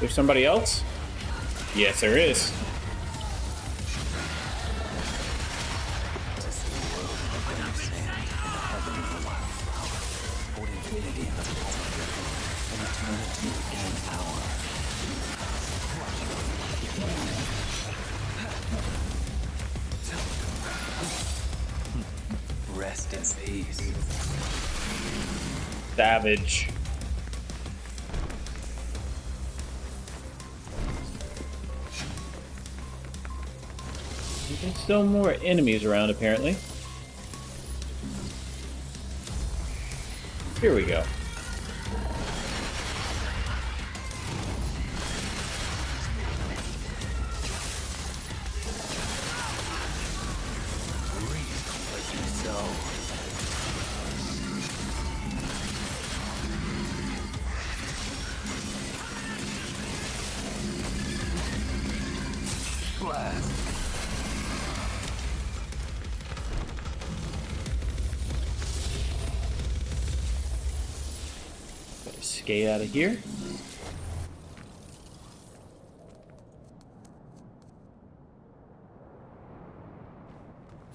There's somebody else? Yes, there is. To see a world in a grain of sand, and a heaven in a wild flower. Hold infinity in the palm of your hand, and eternity in an hour. Rest in peace. Savage. There's still more enemies around, apparently. Here we go. skate out of here.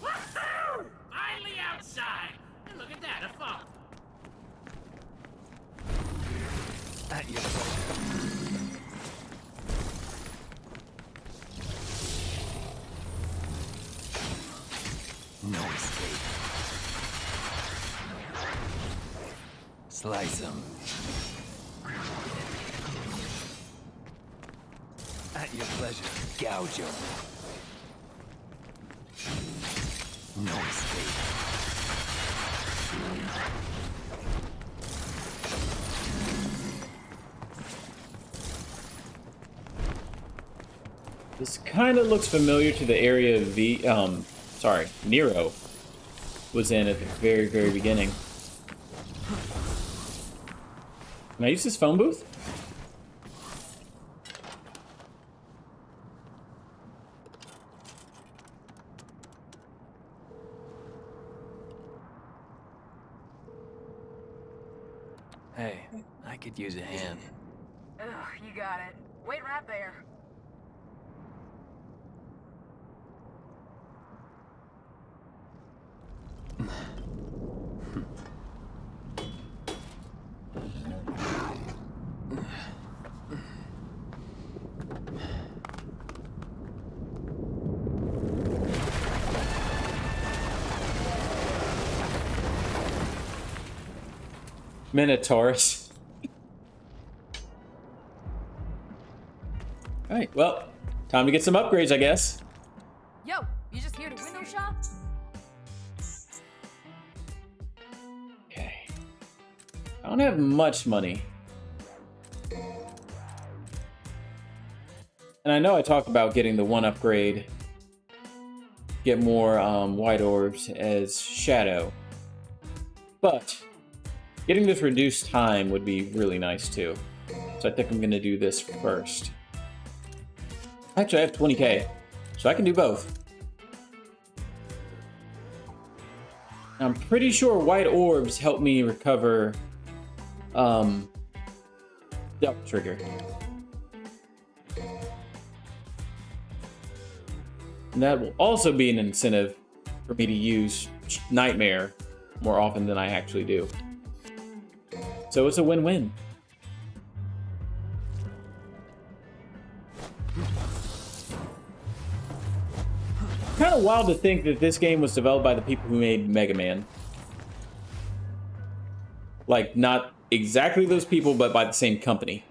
Woohoo! Finally outside! And look at that, a phone. At your pleasure. No escape. Slice them. At your pleasure. Gouge them. No escape. This kind of looks familiar to the area Nero was in at the very, very beginning. Can I use this phone booth? Hey, I could use a hand. Ugh, you got it. Wait right there. Minotaurus. Alright, well, time to get some upgrades, I guess. Yo, you just here to window shop? Okay. I don't have much money. And I know I talked about getting the one upgrade, get more white orbs as Shadow. But getting this reduced time would be really nice too. So I think I'm gonna do this first. Actually, I have 20k, so I can do both. I'm pretty sure white orbs help me recover Double Trigger. And that will also be an incentive for me to use Nightmare more often than I actually do. So it's a win-win. Kind of wild to think that this game was developed by the people who made Mega Man. Like, not exactly those people, but by the same company.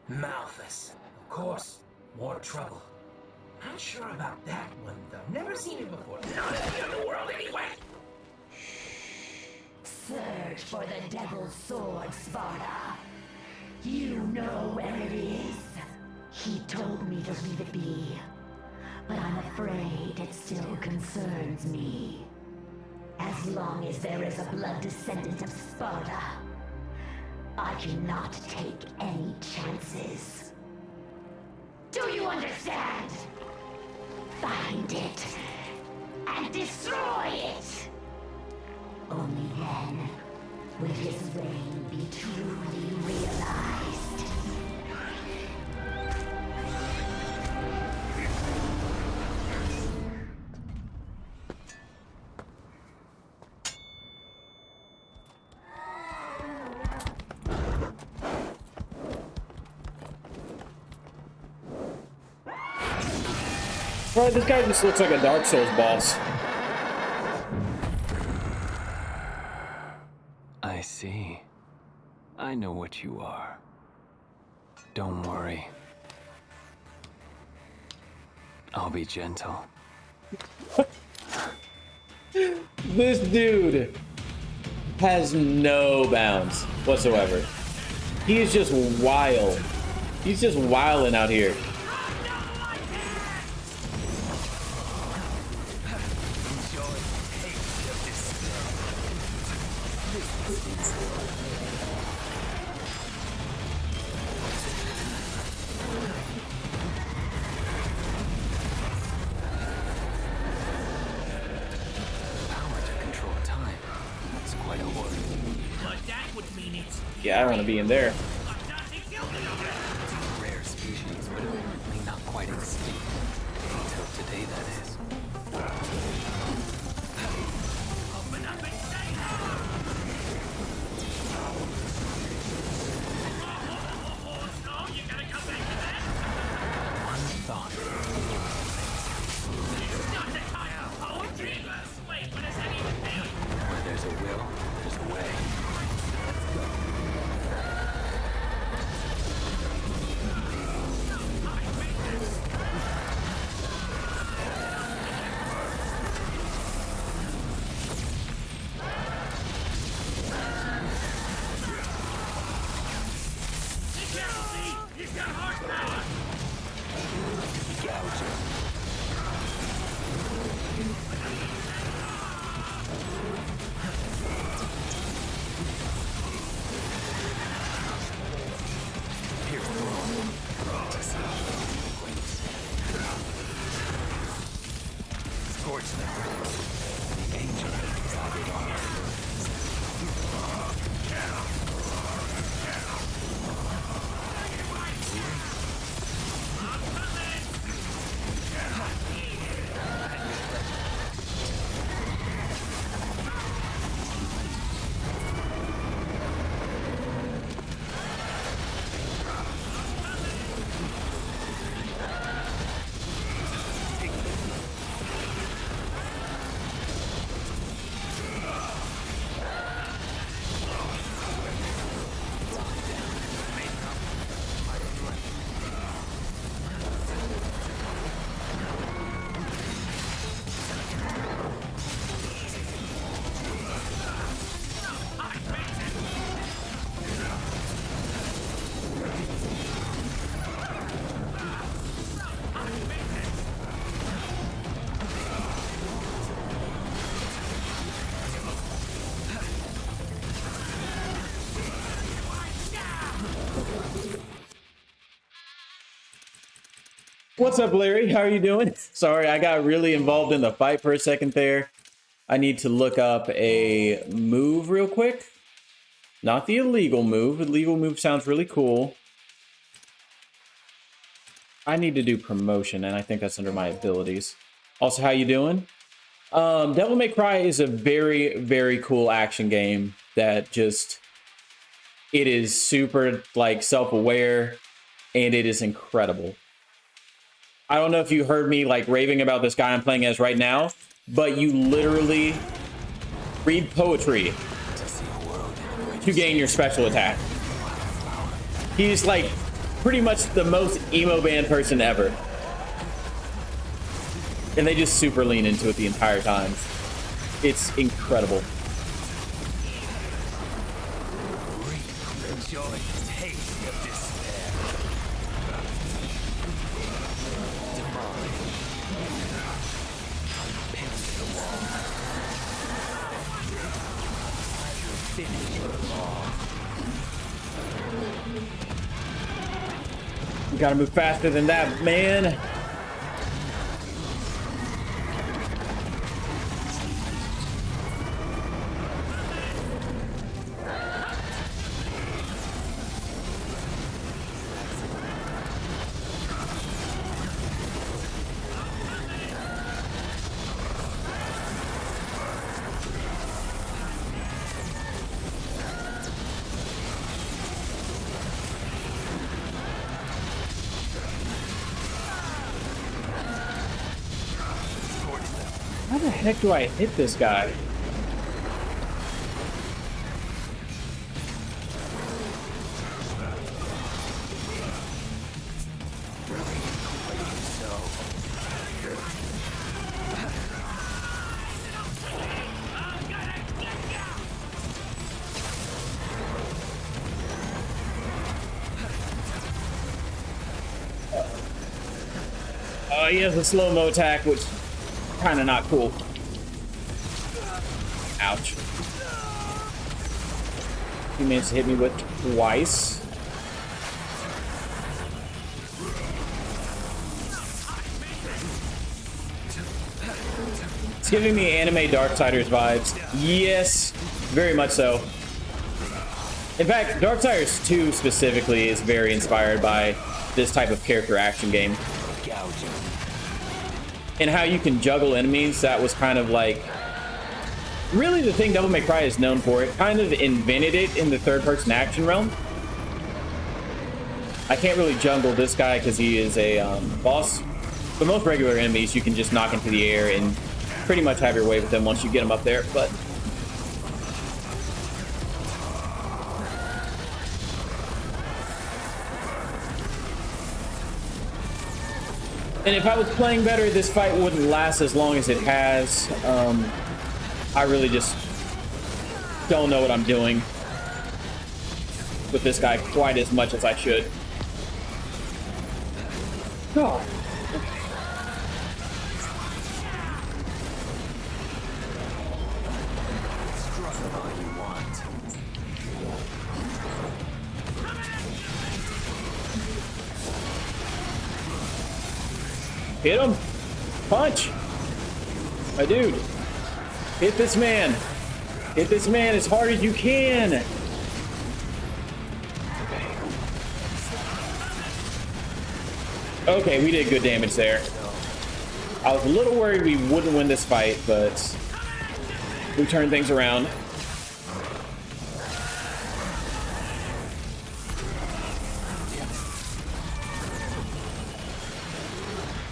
Malthus. Of course. More trouble. Not sure about that one, though. Never seen it before. Not in the underworld, anyway. Search for the Devil's Sword, Sparta. You know where it is. He told me to leave it be, but I'm afraid it still concerns me. As long as there is a blood descendant of Sparta, I cannot take any chances. Do you understand? Find it and destroy it. Only then will his reign be truly realized. Right, this guy just looks like a Dark Souls boss. I see. I know what you are. Don't worry. I'll be gentle. This dude has no bounds whatsoever. He is just wild. He's just wilding out here. Power to control time. That's quite a Yeah, I don't want to be in there. Rare species, but apparently not quite extinct. Until today, that is. One thought. Where there's a will, there's a way. Scorch them. The angel that resided on earth. What's up, Larry? How are you doing? Sorry, I got really involved in the fight for a second there. I need to look up a move real quick. Not the illegal move. Illegal move sounds really cool. I need to do promotion, and I think that's under my abilities. Also, how you doing? Devil May Cry is a very, very cool action game that just... It is super, like, self-aware, and it is incredible. I don't know if you heard me, like, raving about this guy I'm playing as right now, but you literally read poetry to gain your special attack. He's, like, pretty much the most emo band person ever. And they just super lean into it the entire time. It's incredible. Enjoy the taste of despair. Demonic. Pinned to the wall. Finish your law. You gotta move faster than that, man. How the heck do I hit this guy? He has a slow-mo attack, which kind of not cool. Ouch. He managed to hit me with twice. It's giving me anime Darksiders vibes. Yes, very much so. In fact, Darksiders 2 specifically is very inspired by this type of character action game. Gouging. And how you can juggle enemies, that was kind of like really the thing Devil May Cry is known for. It kind of invented it in the third-person action realm. I can't really juggle this guy because he is a boss. But most regular enemies you can just knock into the air and pretty much have your way with them once you get them up there. But and if I was playing better, this fight wouldn't last as long as it has. I really just don't know what I'm doing with this guy quite as much as I should. Oh. Struggle all you want. Hit him! Punch! My dude! Hit this man! Hit this man as hard as you can! Okay, we did good damage there. I was a little worried we wouldn't win this fight, but we turned things around.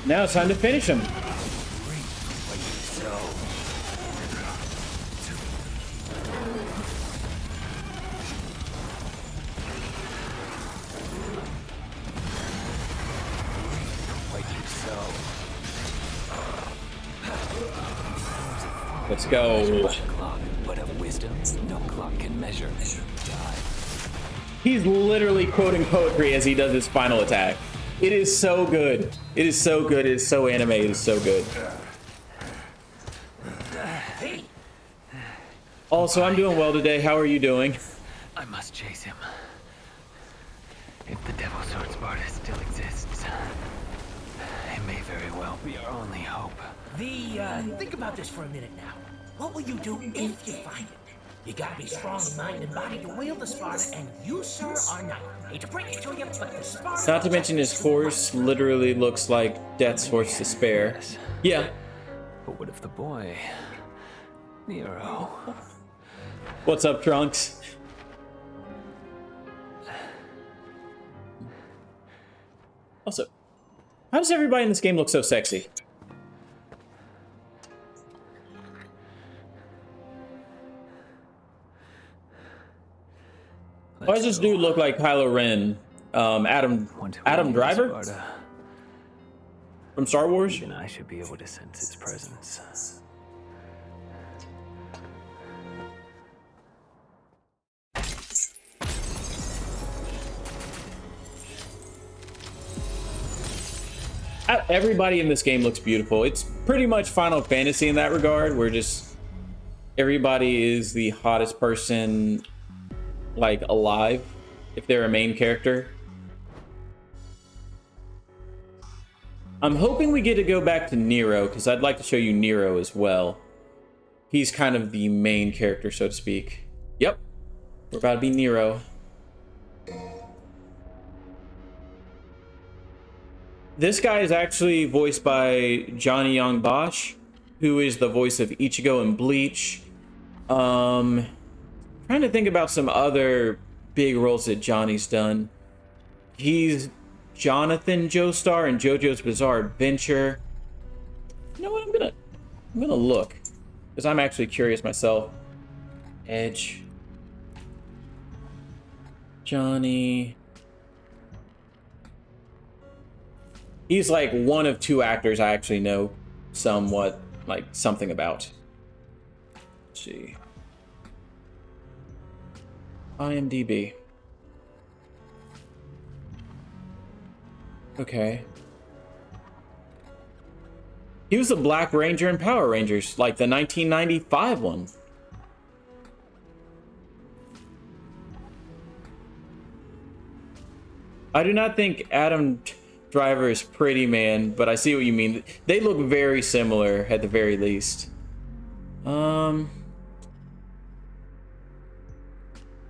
Now it's time to finish him. Let's go. But of wisdom, no clock can measure. He's literally quoting poetry as he does his final attack. It is so good. It is so good. It is so animated. It is so good. Also, I'm doing well today. How are you doing? I must chase him. If the Devil Sword Sparta still exists, it may very well be our only hope. Think about this for a minute now. What will you do if you find it? You gotta be strong in mind and body to wield the Sparta, and you, sir, are not. Hate to break it to you, but the Sparta... Not to mention his horse literally looks like Death's Horse Despair. Yeah. But what if the boy, Nero? What's up, Trunks? Also, how does everybody in this game look so sexy? Why does this dude look like Kylo Ren? Adam Driver? From Star Wars? Even I should be able to sense its presence. Everybody in this game looks beautiful. It's pretty much Final Fantasy in that regard, where just everybody is the hottest person like alive if they're a main character. I'm hoping we get to go back to Nero because I'd like to show you Nero as well. He's kind of the main character, so to speak. Yep, we're about to be Nero. This guy is actually voiced by Johnny Young Bosch, who is the voice of Ichigo in Bleach. Trying to think about some other big roles that Johnny's done. He's Jonathan Joestar in JoJo's Bizarre Adventure. You know what? I'm gonna look because I'm actually curious myself. Edge, Johnny. He's like one of two actors I actually know somewhat, like something about. Let's see. IMDb. Okay. He was the Black Ranger in Power Rangers, like the 1995 one. I do not think Adam Driver is pretty, man, but I see what you mean. They look very similar at the very least.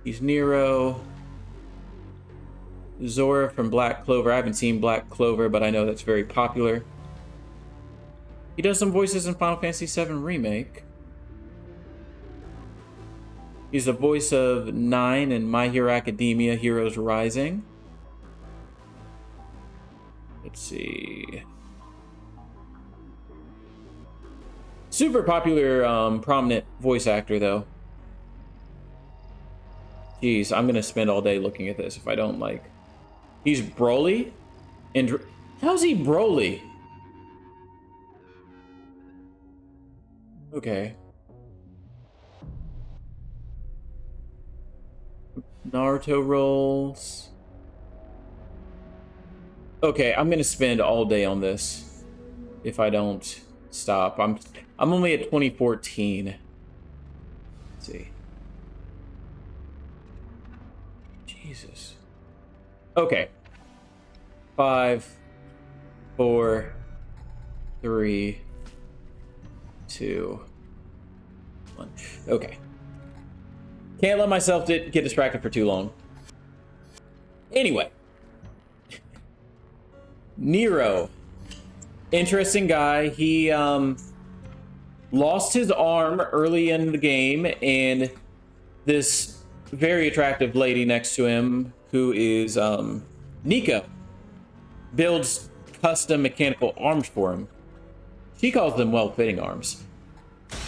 He's Nero. Zora from Black Clover. I haven't seen Black Clover, but I know that's very popular. He does some voices in Final Fantasy VII Remake. He's the voice of Nine in My Hero Academia Heroes Rising. Let's see. Super popular, prominent voice actor, though. Jeez, I'm gonna spend all day looking at this if I don't like. He's Broly? And how's he Broly? Okay. Naruto roles. Okay, I'm gonna spend all day on this if I don't stop. I'm only at 2014. Let's see. Jesus. Okay. 5, 4, 3, 2, 1. Okay. Can't let myself get distracted for too long. Anyway. Nero. Interesting guy. He lost his arm early in the game, and this very attractive lady next to him, who is Nico, builds custom mechanical arms for him. She calls them well-fitting arms.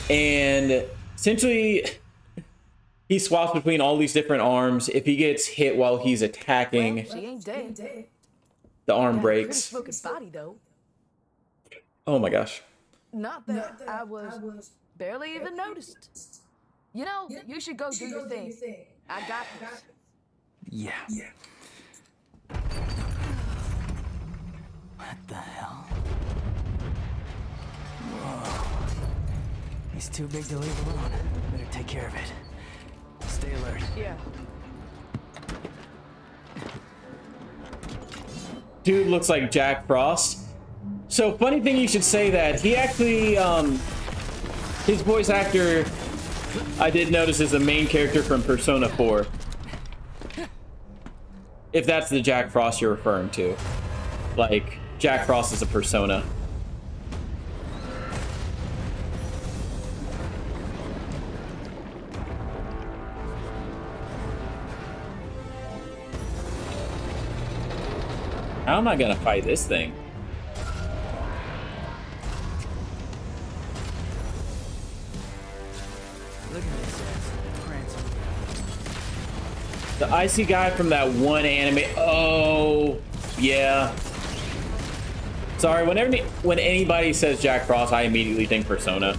And essentially, he swaps between all these different arms. If he gets hit while he's attacking, She ain't dead. the arm Pretty breaks. smoking body though. Oh my gosh. Not that I was barely even noticed. You know, you should go do your thing. I got this. Yeah. What the hell? Whoa. He's too big to leave alone. Better take care of it. Stay alert. Yeah. Dude looks like Jack Frost. So funny thing you should say that. He actually, his voice actor, I did notice, is the main character from Persona 4. If that's the Jack Frost you're referring to. Like, Jack Frost is a Persona. How am I gonna fight this thing? Look at this ass. Prancing. The icy guy from that one anime. Oh, yeah. Sorry, when anybody says Jack Frost, I immediately think Persona.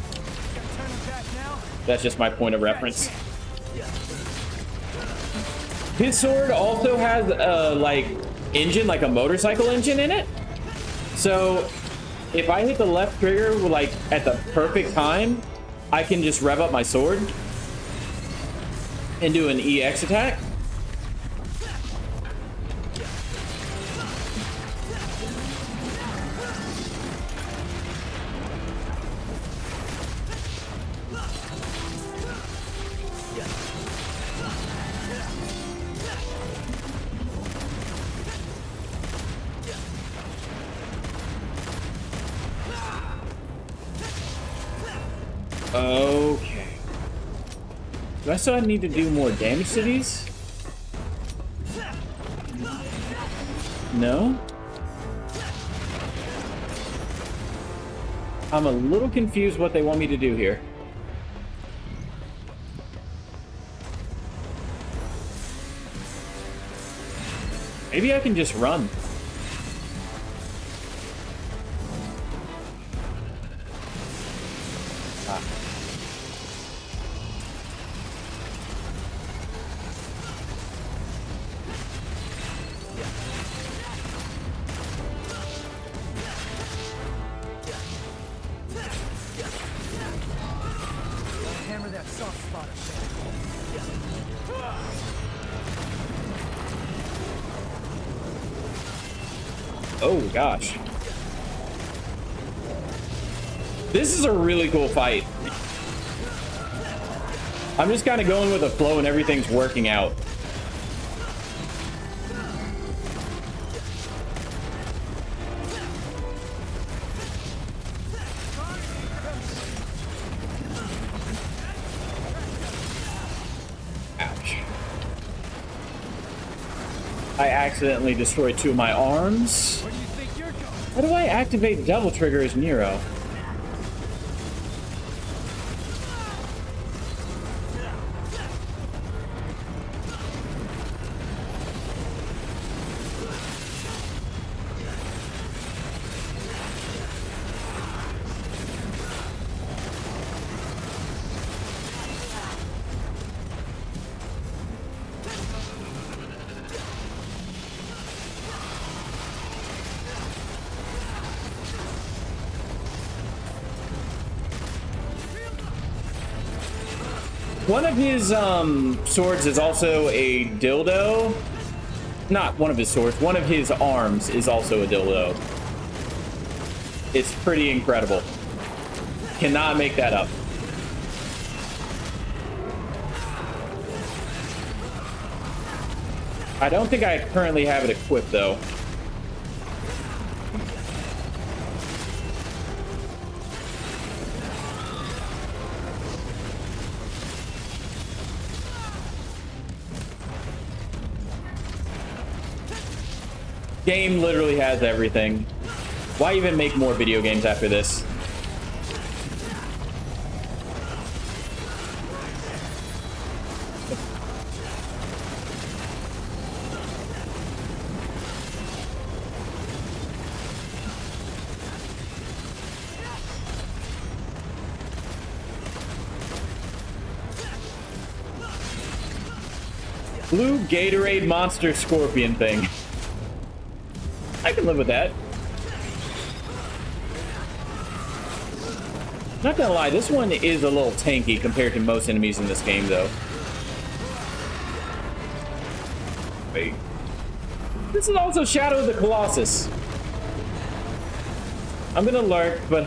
That's just my point of reference. His sword also has a, like, engine, like a motorcycle engine in it. So if I hit the left trigger, like, at the perfect time, I can just rev up my sword and do an EX attack. Okay. Do I still need to do more damage to these? No? I'm a little confused what they want me to do here. Maybe I can just run. Hammer that soft spot up Oh gosh. This is a really cool fight. I'm just kind of going with the flow and everything's working out. Ouch. I accidentally destroyed 2 of my arms. How do I activate Devil Trigger as Nero? One of his swords is also a dildo. Not one of his swords. One of his arms is also a dildo. It's pretty incredible. Cannot make that up. I don't think I currently have it equipped though. Game literally has everything. Why even make more video games after this? Blue Gatorade monster scorpion thing. I can live with that. Not gonna lie, this one is a little tanky compared to most enemies in this game, though. Wait. This is also Shadow of the Colossus. I'm gonna lurk, but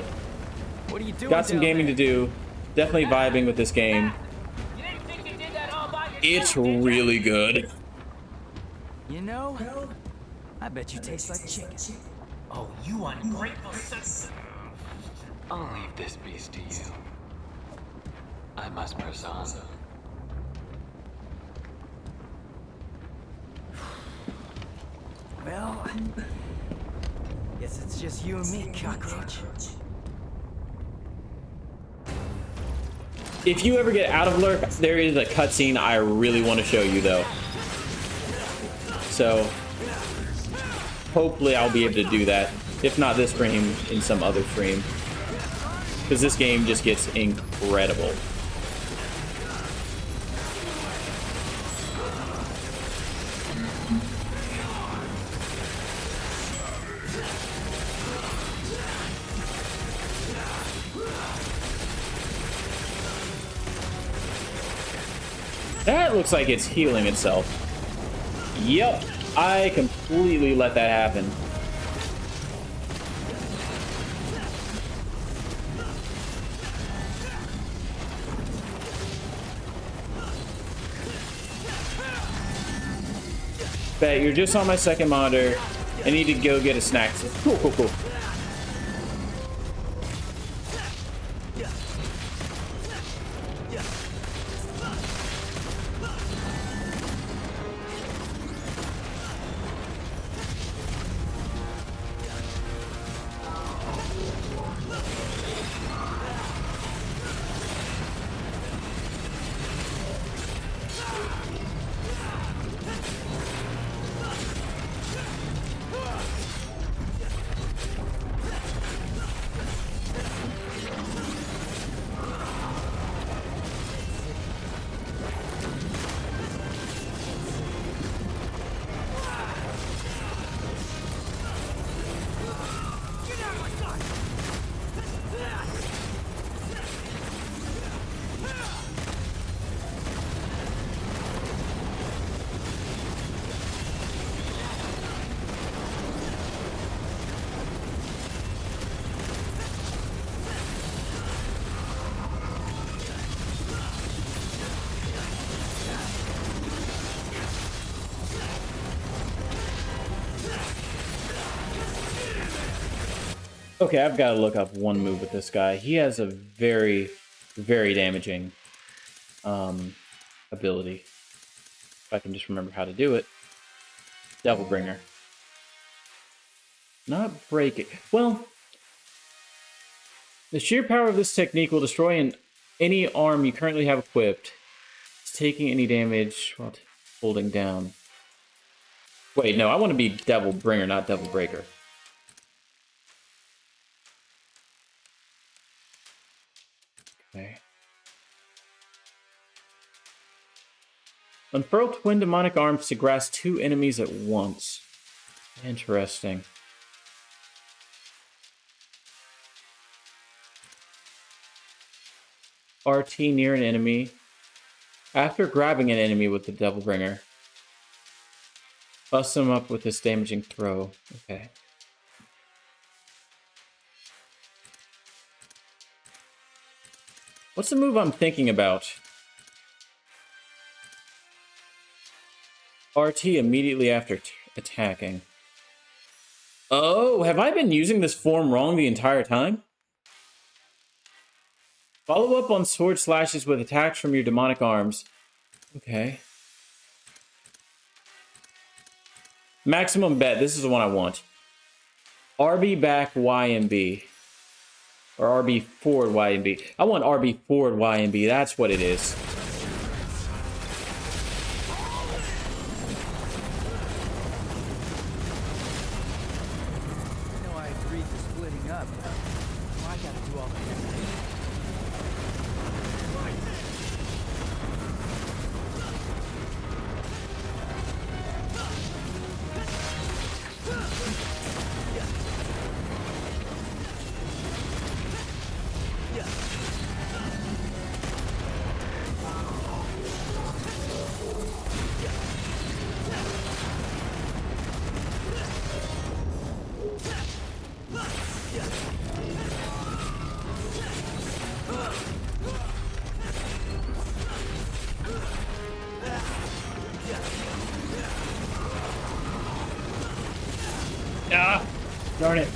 What are you doing? got some gaming to do. Definitely vibing with this game. You didn't think you did that all by yourself, It's did ya? really good. You know, I bet you taste like chicken. Oh, you ungrateful son. I'll leave this beast to you. I must press on. Well, guess it's just you and me, cockroach. If you ever get out of lurk, there is a cutscene I really want to show you, though. So hopefully I'll be able to do that. If not this stream, in some other stream. Because this game just gets incredible. That looks like it's healing itself. Yep, I completely let that happen. Bet you're just on my second monitor. I need to go get a snack. Cool, cool, cool. Okay, I've got to look up one move with this guy. He has a very, very damaging ability. If I can just remember how to do it. Devilbringer. Not break it. Well, the sheer power of this technique will destroy any arm you currently have equipped. It's taking any damage while holding down. Wait, no, I want to be Devilbringer, not Devilbreaker. Okay. Unfurl twin demonic arms to grasp 2 enemies at once. Interesting. RT near an enemy. After grabbing an enemy with the Devilbringer, bust him up with this damaging throw. Okay. What's the move I'm thinking about? RT immediately after attacking. Oh, have I been using this form wrong the entire time? Follow up on sword slashes with attacks from your demonic arms. Okay. Maximum bet. This is the one I want. RB back YMB. Or RB forward YMB. I want RB forward YMB. That's what it is. I agreed to splitting up. Why I gotta do all that? Ah! Darn it.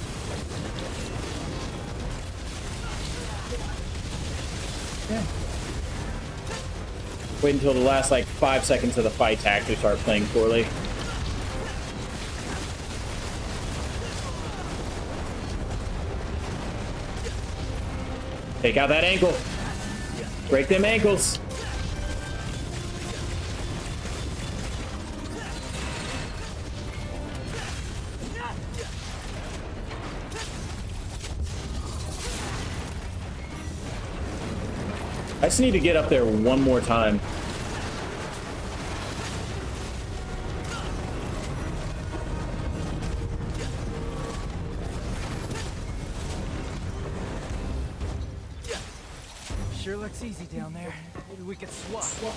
Yeah. Wait until the last, like, 5 seconds of the fight to actually start playing poorly. Take out that ankle. Break them ankles. I just need to get up there one more time. Sure looks easy down there. Maybe we could swap.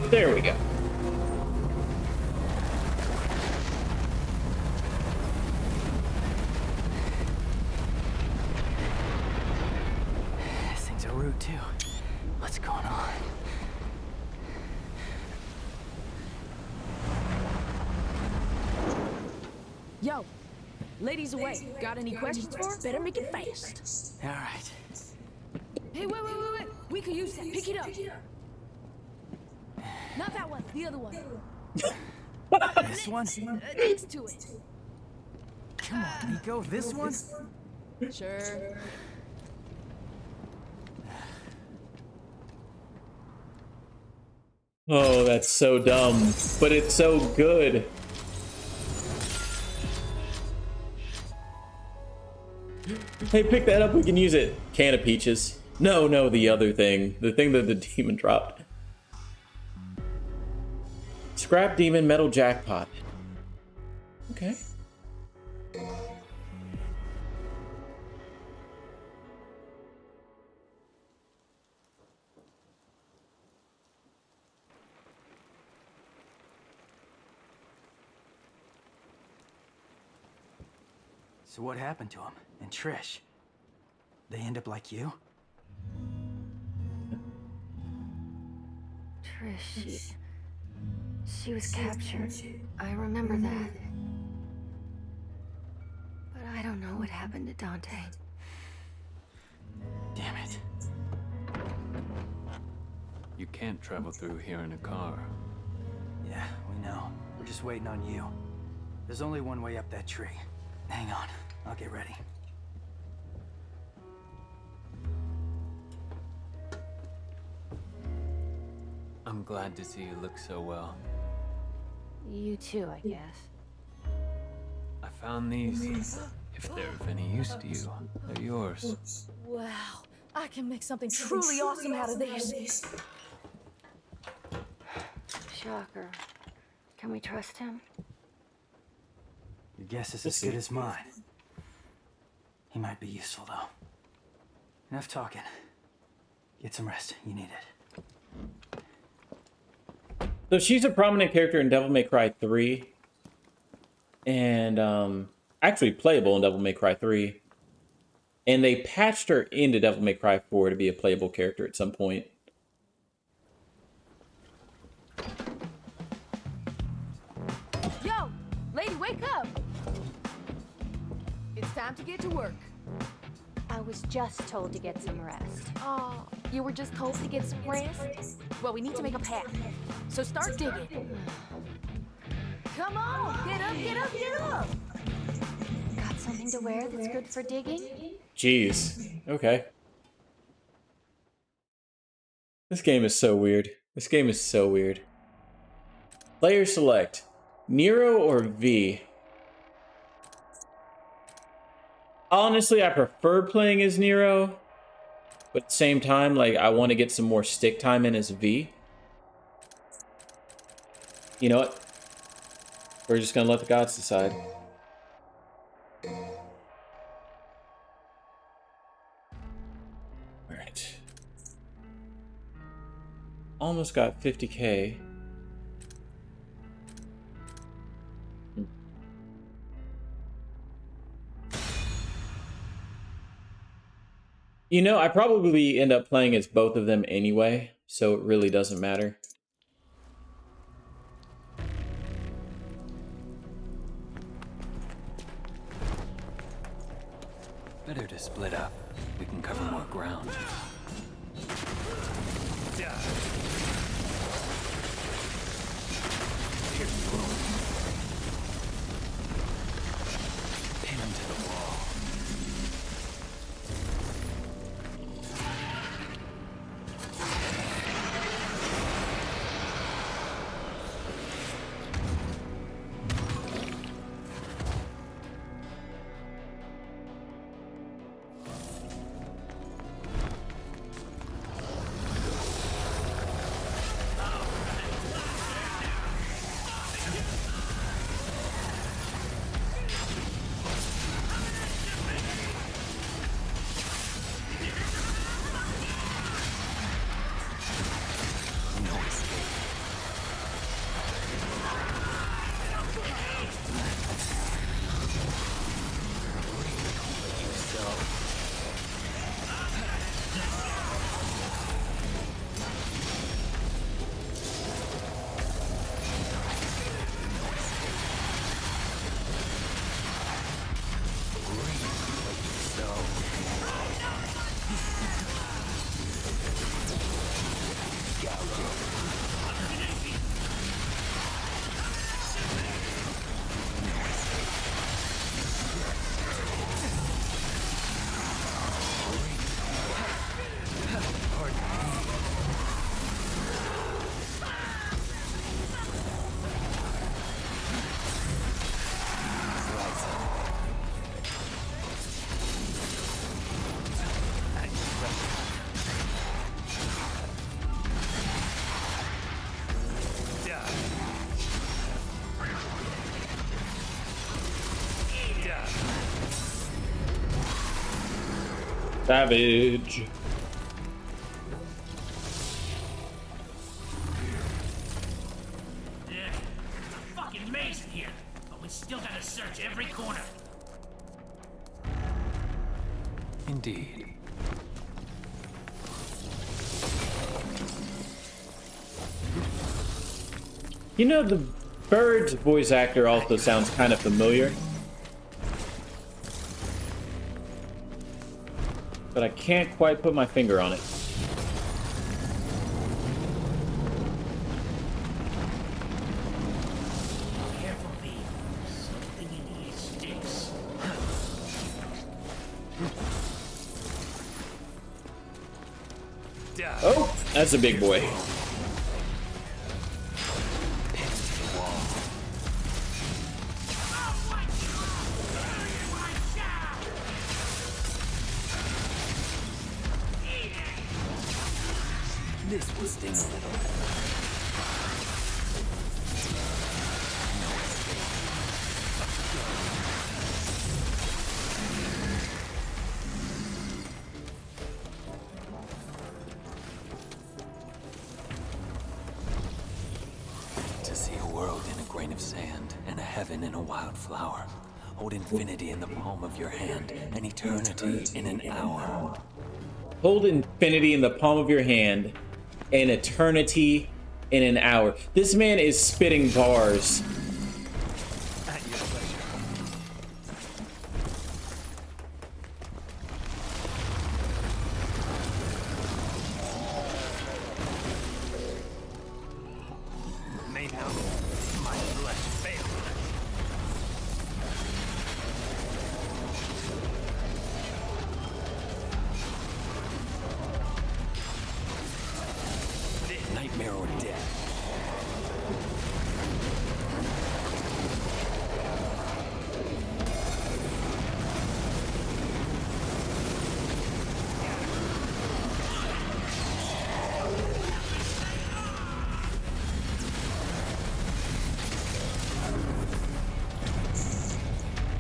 There we go. This thing's a root too. What's going on? Yo, ladies away. Got any questions for her? Better make it fast. All right. Hey, wait. We could use that. Pick it up. Not that one. The other one. This one? Next to it. Come on, Nico. This one? Sure. Oh, that's so dumb, but it's so good. Hey, pick that up, we can use it. Can of peaches. No, the other thing. The thing that the demon dropped. Scrap demon metal jackpot. Okay. So what happened to him? And Trish? They end up like you? Trish, she was captured. I remember that. But I don't know what happened to Dante. Damn it. You can't travel through here in a car. Yeah, we know. We're just waiting on you. There's only one way up that tree. Hang on, I'll get ready. I'm glad to see you look so well. You too, I guess. I found these. If they're of any use to you, they're yours. Wow, I can make something truly awesome out of this. Shocker. Can we trust him? Your guess is as good as mine. He might be useful, though. Enough talking. Get some rest. You need it. So she's a prominent character in Devil May Cry 3. And actually playable in Devil May Cry 3. And they patched her into Devil May Cry 4 to be a playable character at some point. Yo, lady, wake up! It's time to get to work. I was just told to get some rest. Oh, you were just told to get some rest? Well, we need to make a path. So start digging. Come on, get up, get up, get up! Got something to wear that's good for digging? Jeez. Okay. This game is so weird. This game is so weird. Player select. Nero or V? Honestly, I prefer playing as Nero. But at the same time, like, I want to get some more stick time in as V. You know what? We're just gonna let the gods decide. Alright. Almost got 50K. You know, I probably end up playing as both of them anyway, so it really doesn't matter. Better to split up. We can cover more ground. Pin him to the wall. Savage. Yeah, it's a fucking maze in here, but we still gotta search every corner. Indeed. You know, the Bird's voice actor also sounds kind of familiar. But I can't quite put my finger on it. Careful, V. Something in here sticks. Oh, that's a big boy. This will sting a little. To see a world in a grain of sand and a heaven in a wildflower. Hold infinity in the palm of your hand and eternity in an hour. Hold infinity in the palm of your hand and eternity in an hour. This man is spitting bars. At your pleasure. May now my flesh fail. Nightmare or death.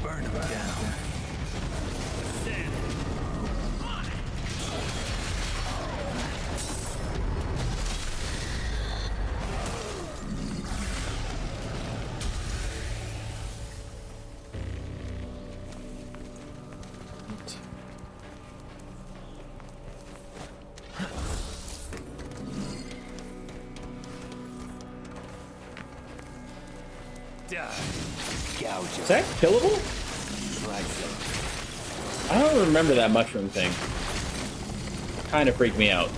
Burn them down. Gouge Is that killable? slice I don't remember that mushroom thing. Kind of freaked me out.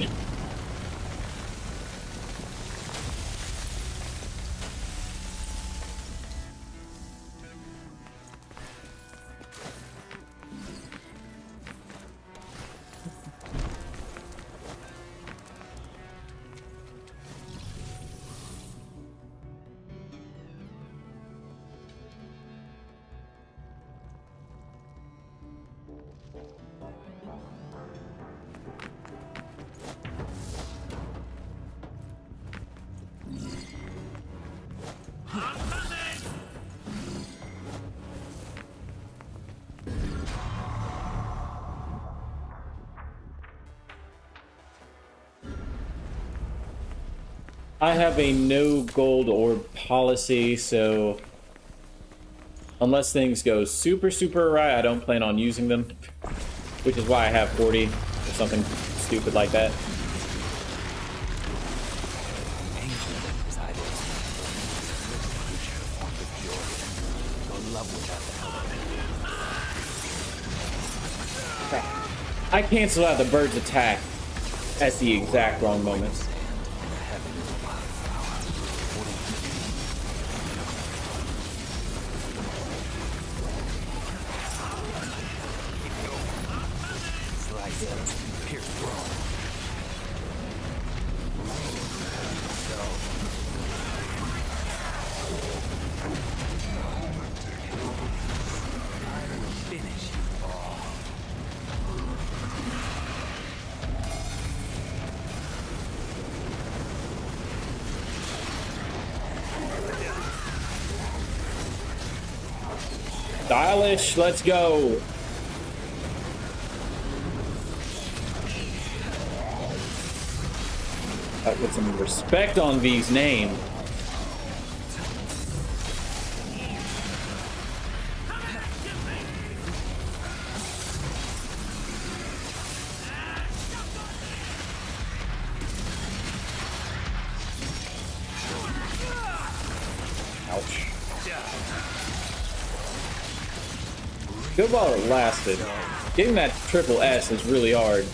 I have a no gold orb policy, so unless things go super awry, I don't plan on using them, which is why I have 40 or something stupid like that. I cancel out the bird's attack at the exact wrong moment. Stylish, let's go. I put some respect on V's name. Good while it lasted. Getting that triple S is really hard.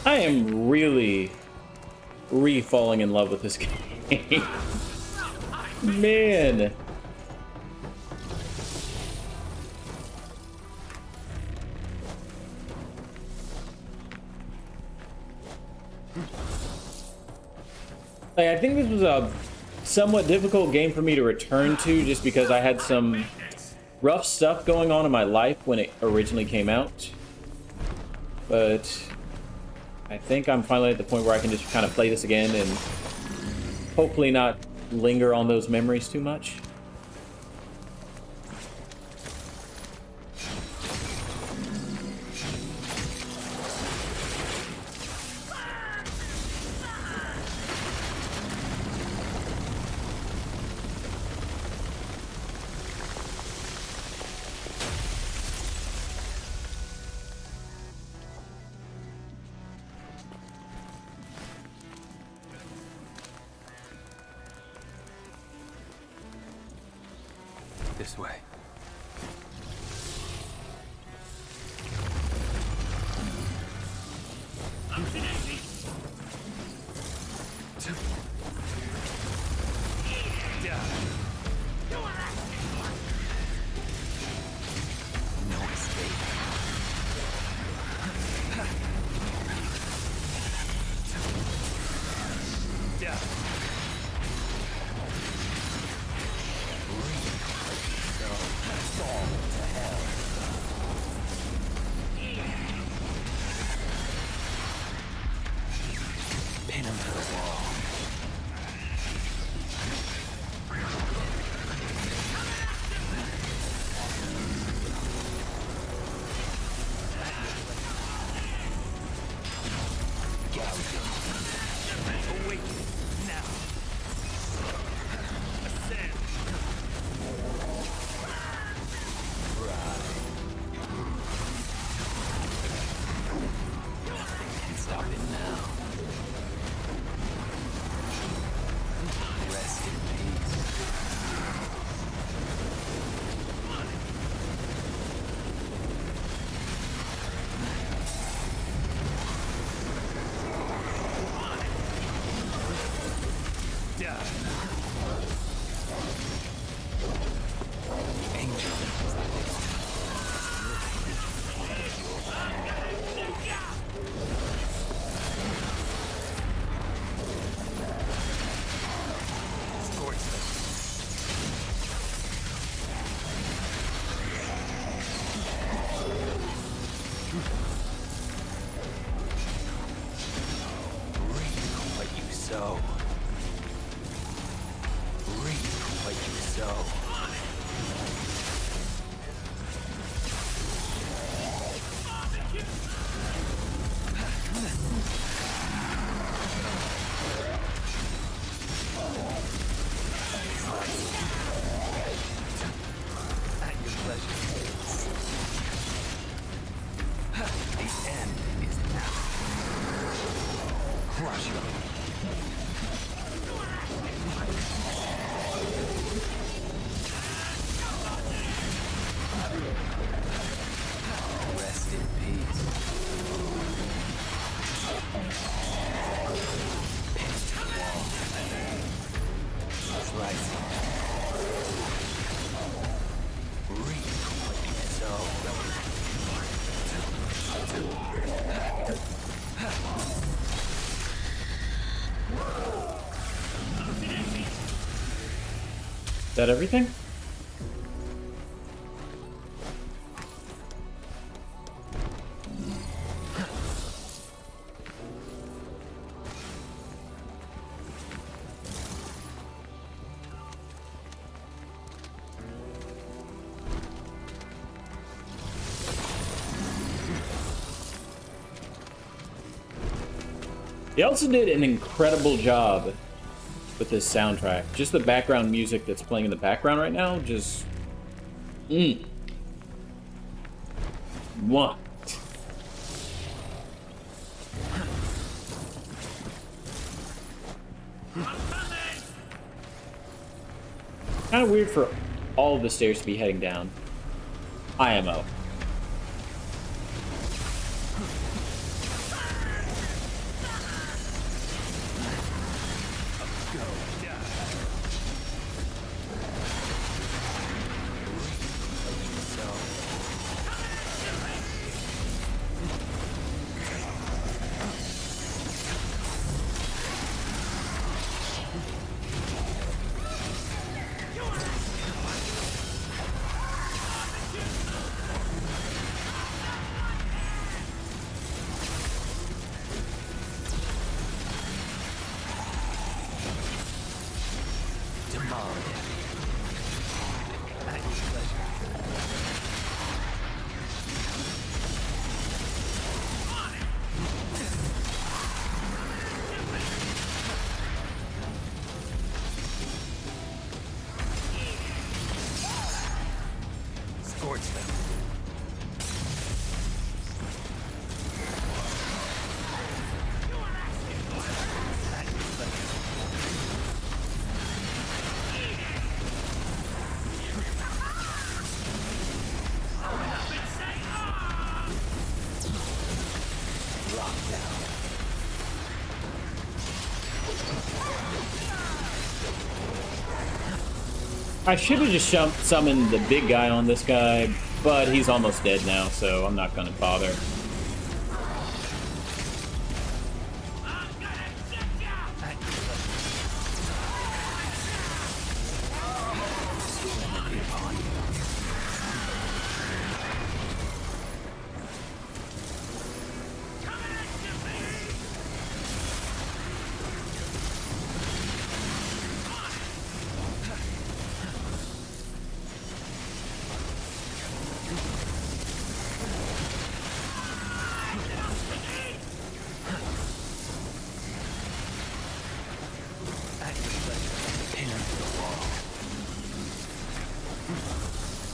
I am really falling in love with this game. Man. Like, I think this was a somewhat difficult game for me to return to just because I had some rough stuff going on in my life when it originally came out. But I think I'm finally at the point where I can just kind of play this again and hopefully not linger on those memories too much. This way. Pin him to the wall. Is that everything? They also did an incredible job with this soundtrack. Just the background music that's playing in the background right now, just... Mwah. Kind of weird for all of the stairs to be heading down. IMO. I should have just summoned the big guy on this guy, but he's almost dead now, so I'm not gonna bother.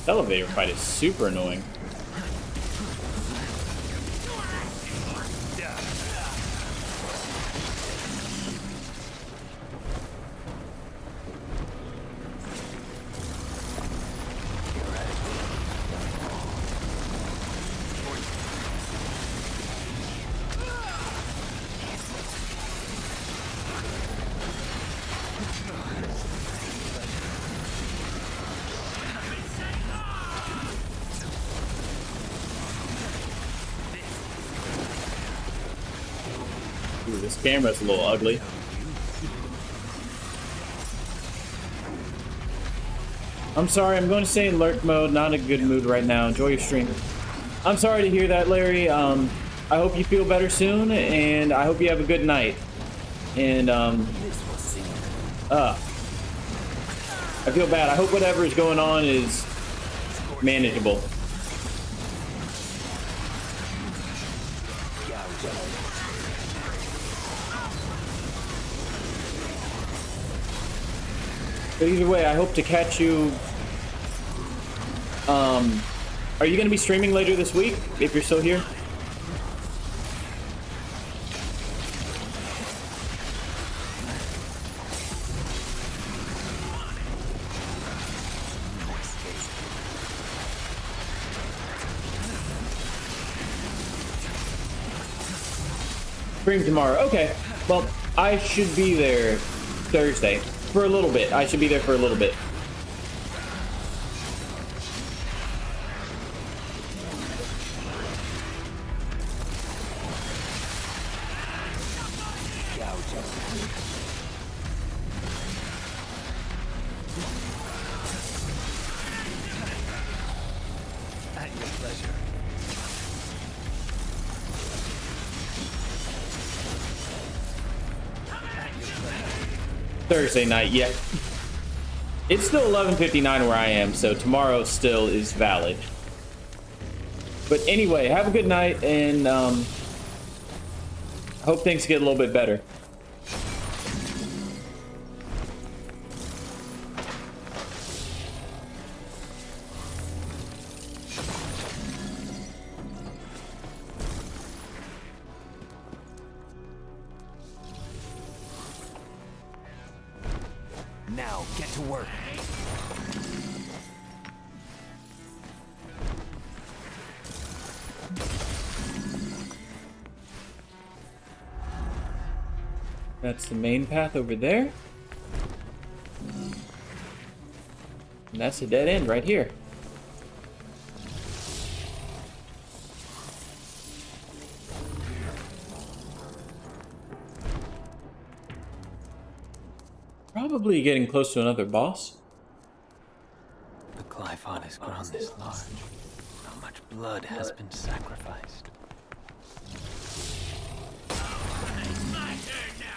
Elevator fight is super annoying. Ooh, this camera's a little ugly. I'm sorry, I'm going to stay in lurk mode. Not in a good mood right now. Enjoy your stream. I'm sorry to hear that, Larry. I hope you feel better soon, and I hope you have a good night. And, I feel bad. I hope whatever is going on is manageable. But either way, I hope to catch you. Are you going to be streaming later this week, if you're still here? Stream tomorrow. Okay. Well, I should be there Thursday. For a little bit. I should be there for a little bit. At your pleasure. Thursday night, yeah. It's still 11:59 where I am, so tomorrow still is valid. But anyway, have a good night, and hope things get a little bit better. Now, get to work. That's the main path over there. And that's a dead end right here. Probably getting close to another boss. The Glyphon has grown this large. How much blood has been sacrificed? It's my turn now.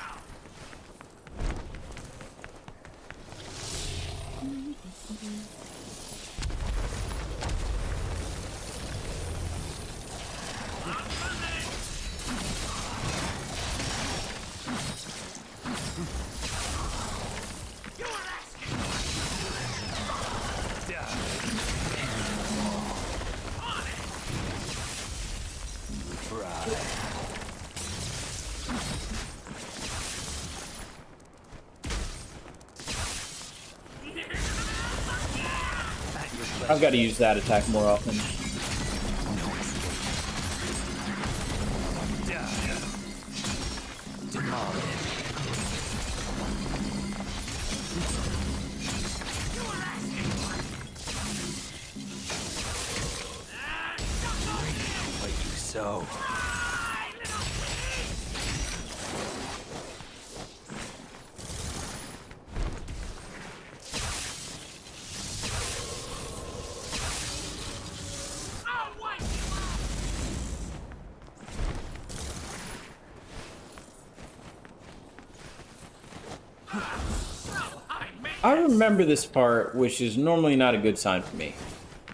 I've got to use that attack more often. So. I remember this part, which is normally not a good sign for me.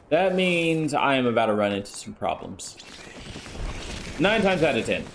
That means I am about to run into some problems. 9 times out of 10.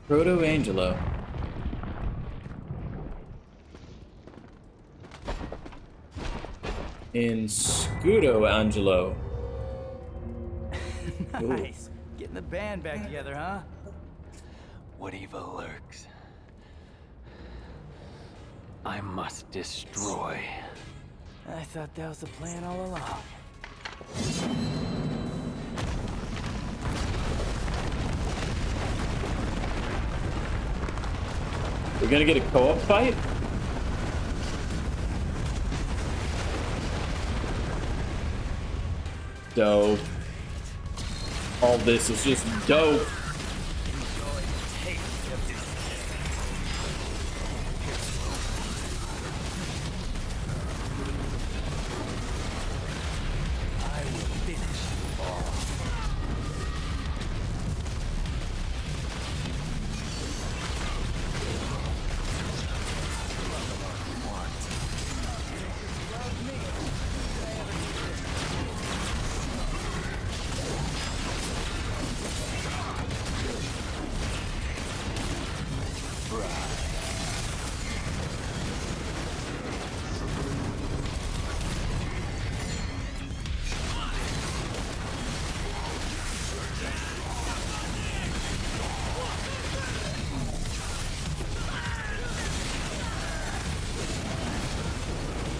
Proto-Angelo. In Scudo-Angelo. Nice. Getting the band back together, huh? What evil lurks? I must destroy. I thought that was the plan all along. We're gonna get a co-op fight? Dope. All this is just dope.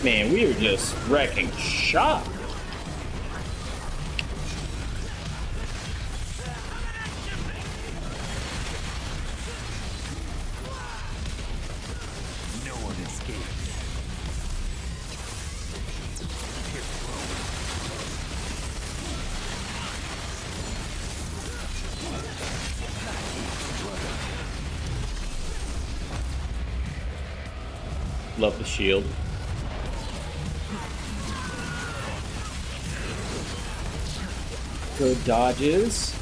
Man, we are just wrecking shop. No one escapes. Love the shield. Good dodges.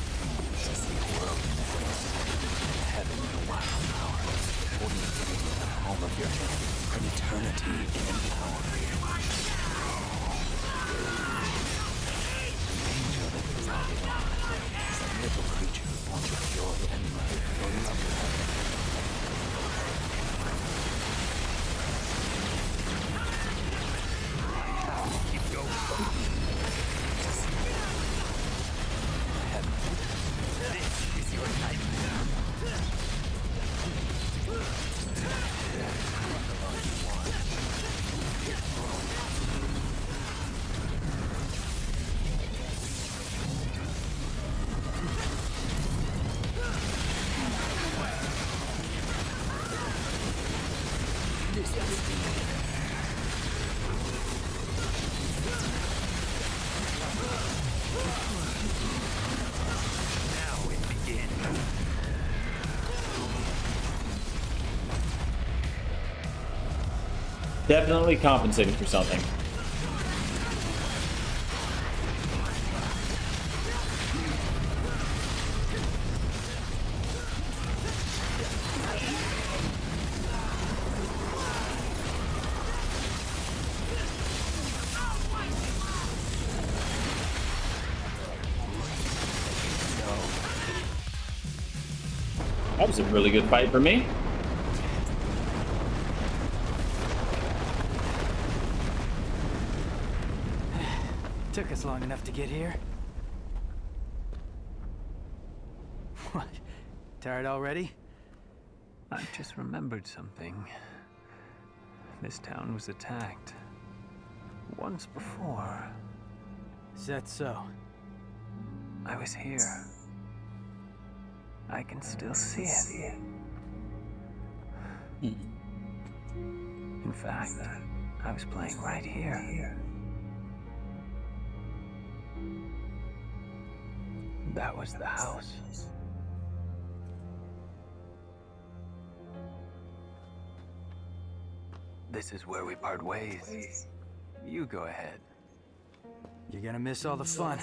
Home of your an eternity in power. Angel that resided on the hill is a little creature born with joy and life. Your love will have keep going. Heaven. This is your nightmare. Now it begins. Definitely compensating for something. That was a really good fight for me. Took us long enough to get here. What? Tired already? I've just remembered something. This town was attacked. Once before. Is that so? I was here. I can still see it. In fact, I was playing right here. That was the house. This is where we part ways. You go ahead. You're gonna miss all the fun.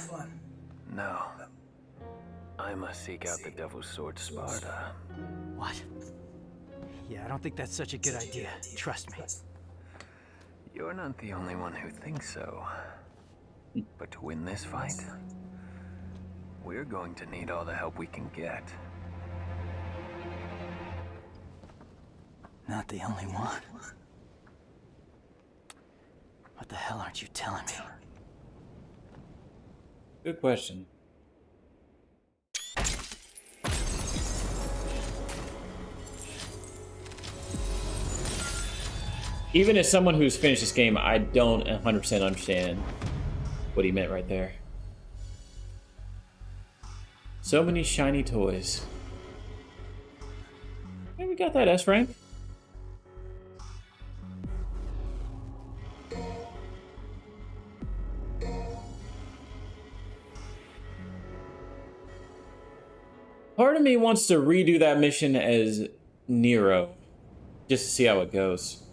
No. I must seek out the Devil's Sword Sparta. What? Yeah, I don't think that's such a good idea. Trust me. You're not the only one who thinks so. But to win this fight, we're going to need all the help we can get. Not the only one. What the hell aren't you telling me? Good question. Even as someone who's finished this game, I don't 100% understand what he meant right there. So many shiny toys. Hey, we got that S rank. Part of me wants to redo that mission as Nero, just to see how it goes.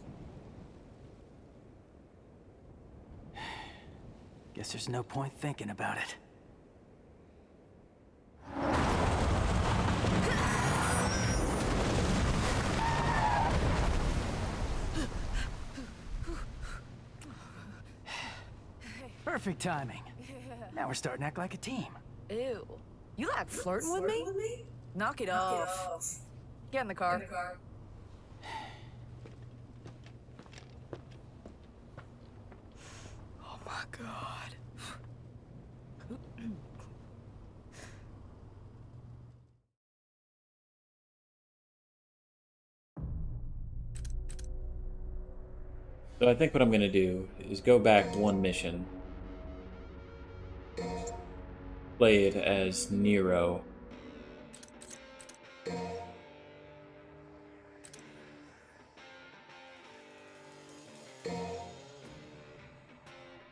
Guess there's no point thinking about it. Perfect timing. Now we're starting to act like a team. Ew. You like flirting with me? Knock it off. Get in the car. Oh my god. So I think what I'm gonna do is go back one mission. Play it as Nero.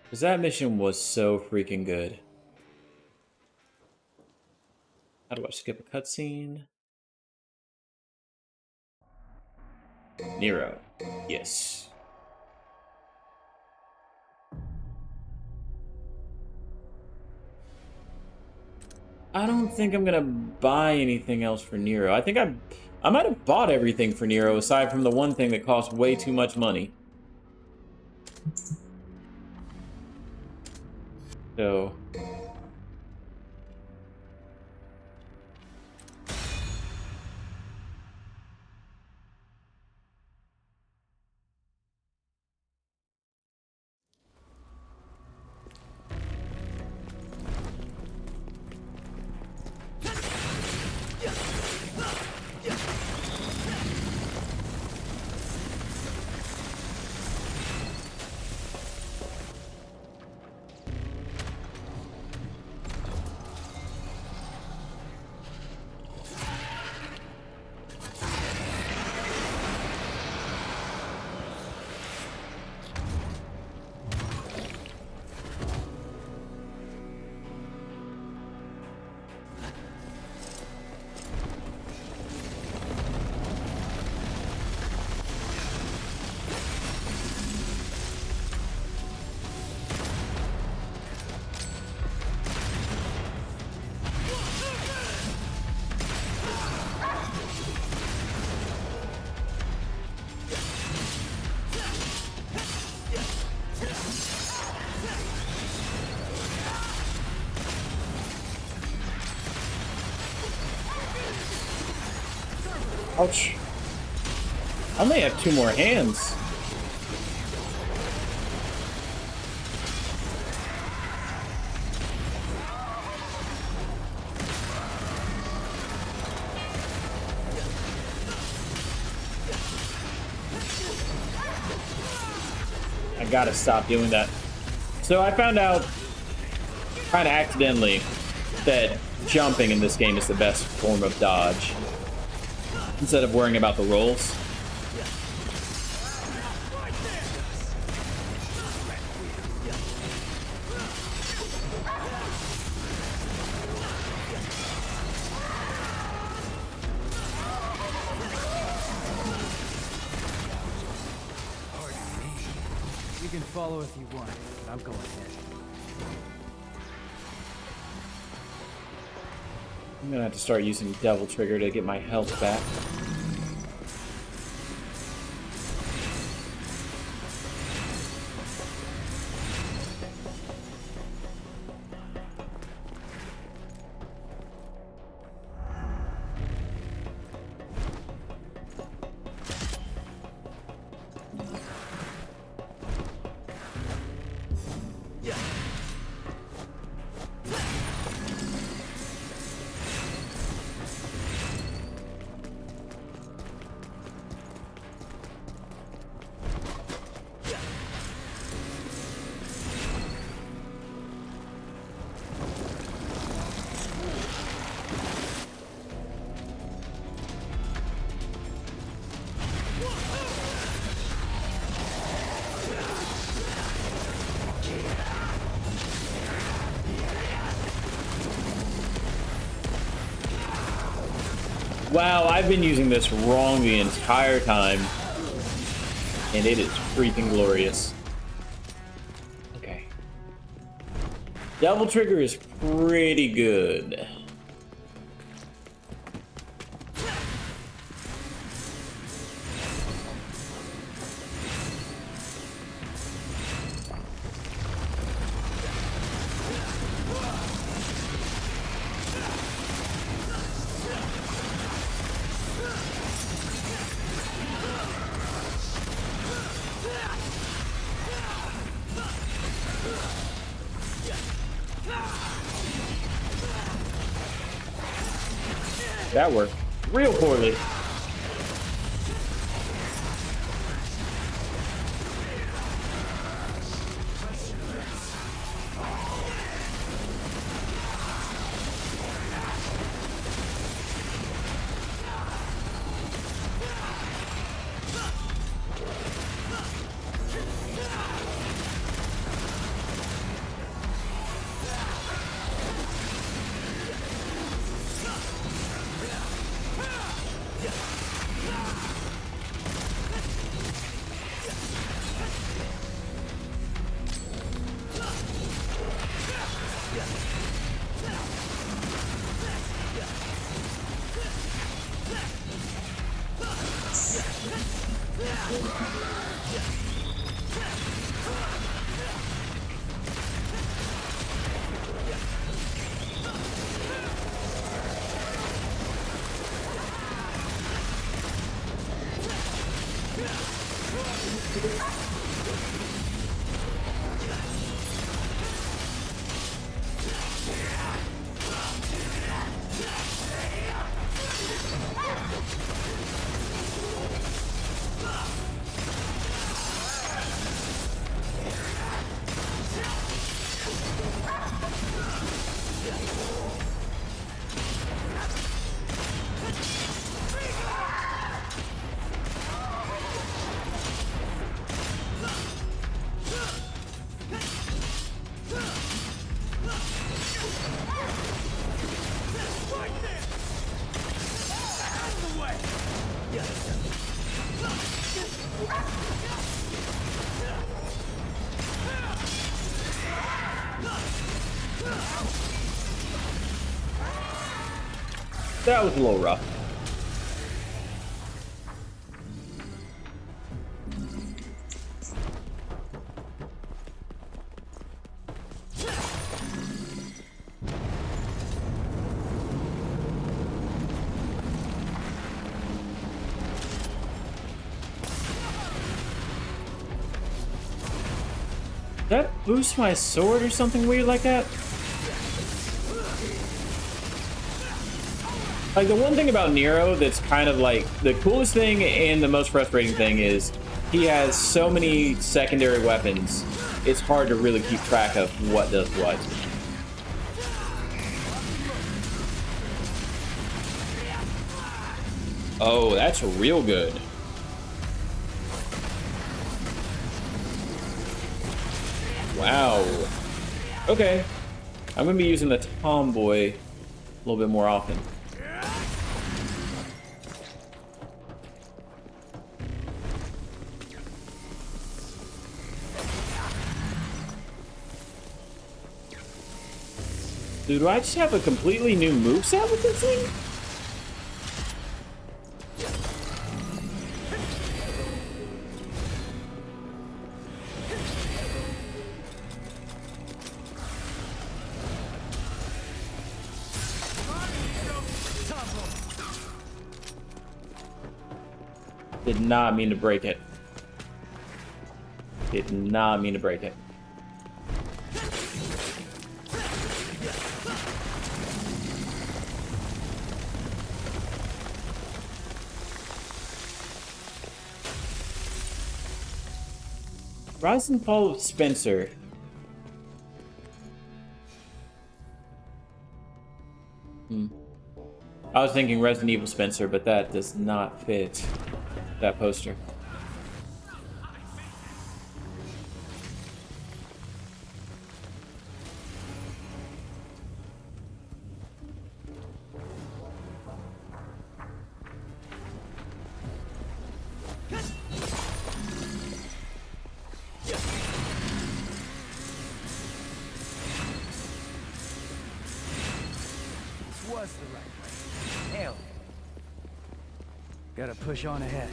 Because that mission was so freaking good. How do I skip a cutscene? Nero. Yes. I don't think I'm gonna buy anything else for Nero. I think I might have bought everything for Nero aside from the one thing that cost way too much money. So ouch. I only have 2 more hands. I gotta stop doing that. So I found out, kind of accidentally, that jumping in this game is the best form of dodge, instead of worrying about the rolls. You can follow if you want, but I'm going ahead. I'm gonna have to start using Devil Trigger to get my health back. Wow, I've been using this wrong the entire time, and it is freaking glorious. Okay. Devil Trigger is pretty good. That worked real poorly. That was a little rough. That boost my sword or something weird like that? Like, the one thing about Nero that's kind of like the coolest thing and the most frustrating thing is he has so many secondary weapons, it's hard to really keep track of what does what. Oh, that's real good. Wow. Okay. I'm gonna be using the tomboy a little bit more often. Dude, do I just have a completely new moveset with this thing? Did not mean to break it. Did not mean to break it. Rise and Fall of Spencer. I was thinking Resident Evil Spencer, but that does not fit that poster. Was the right way. Hell. Gotta push on ahead.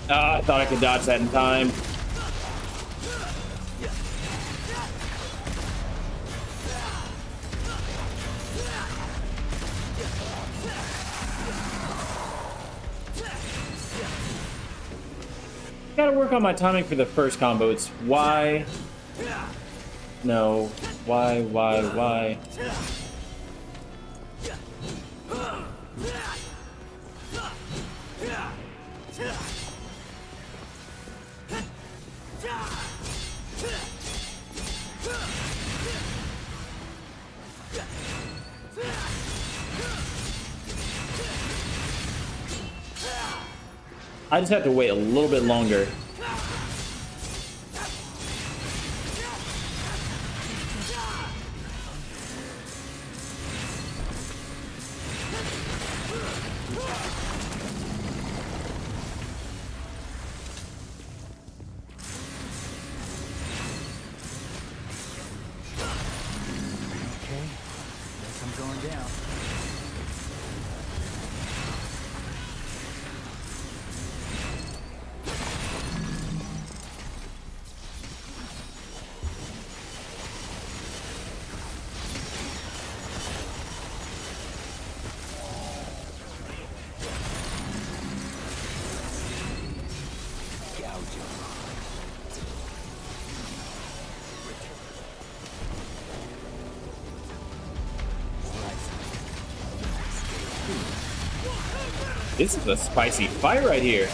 I thought I could dodge that in time. Gotta work on my timing for the first combo. It's why? No. Why? I just have to wait a little bit longer. Okay, guess I'm going down. This is a spicy fight right here.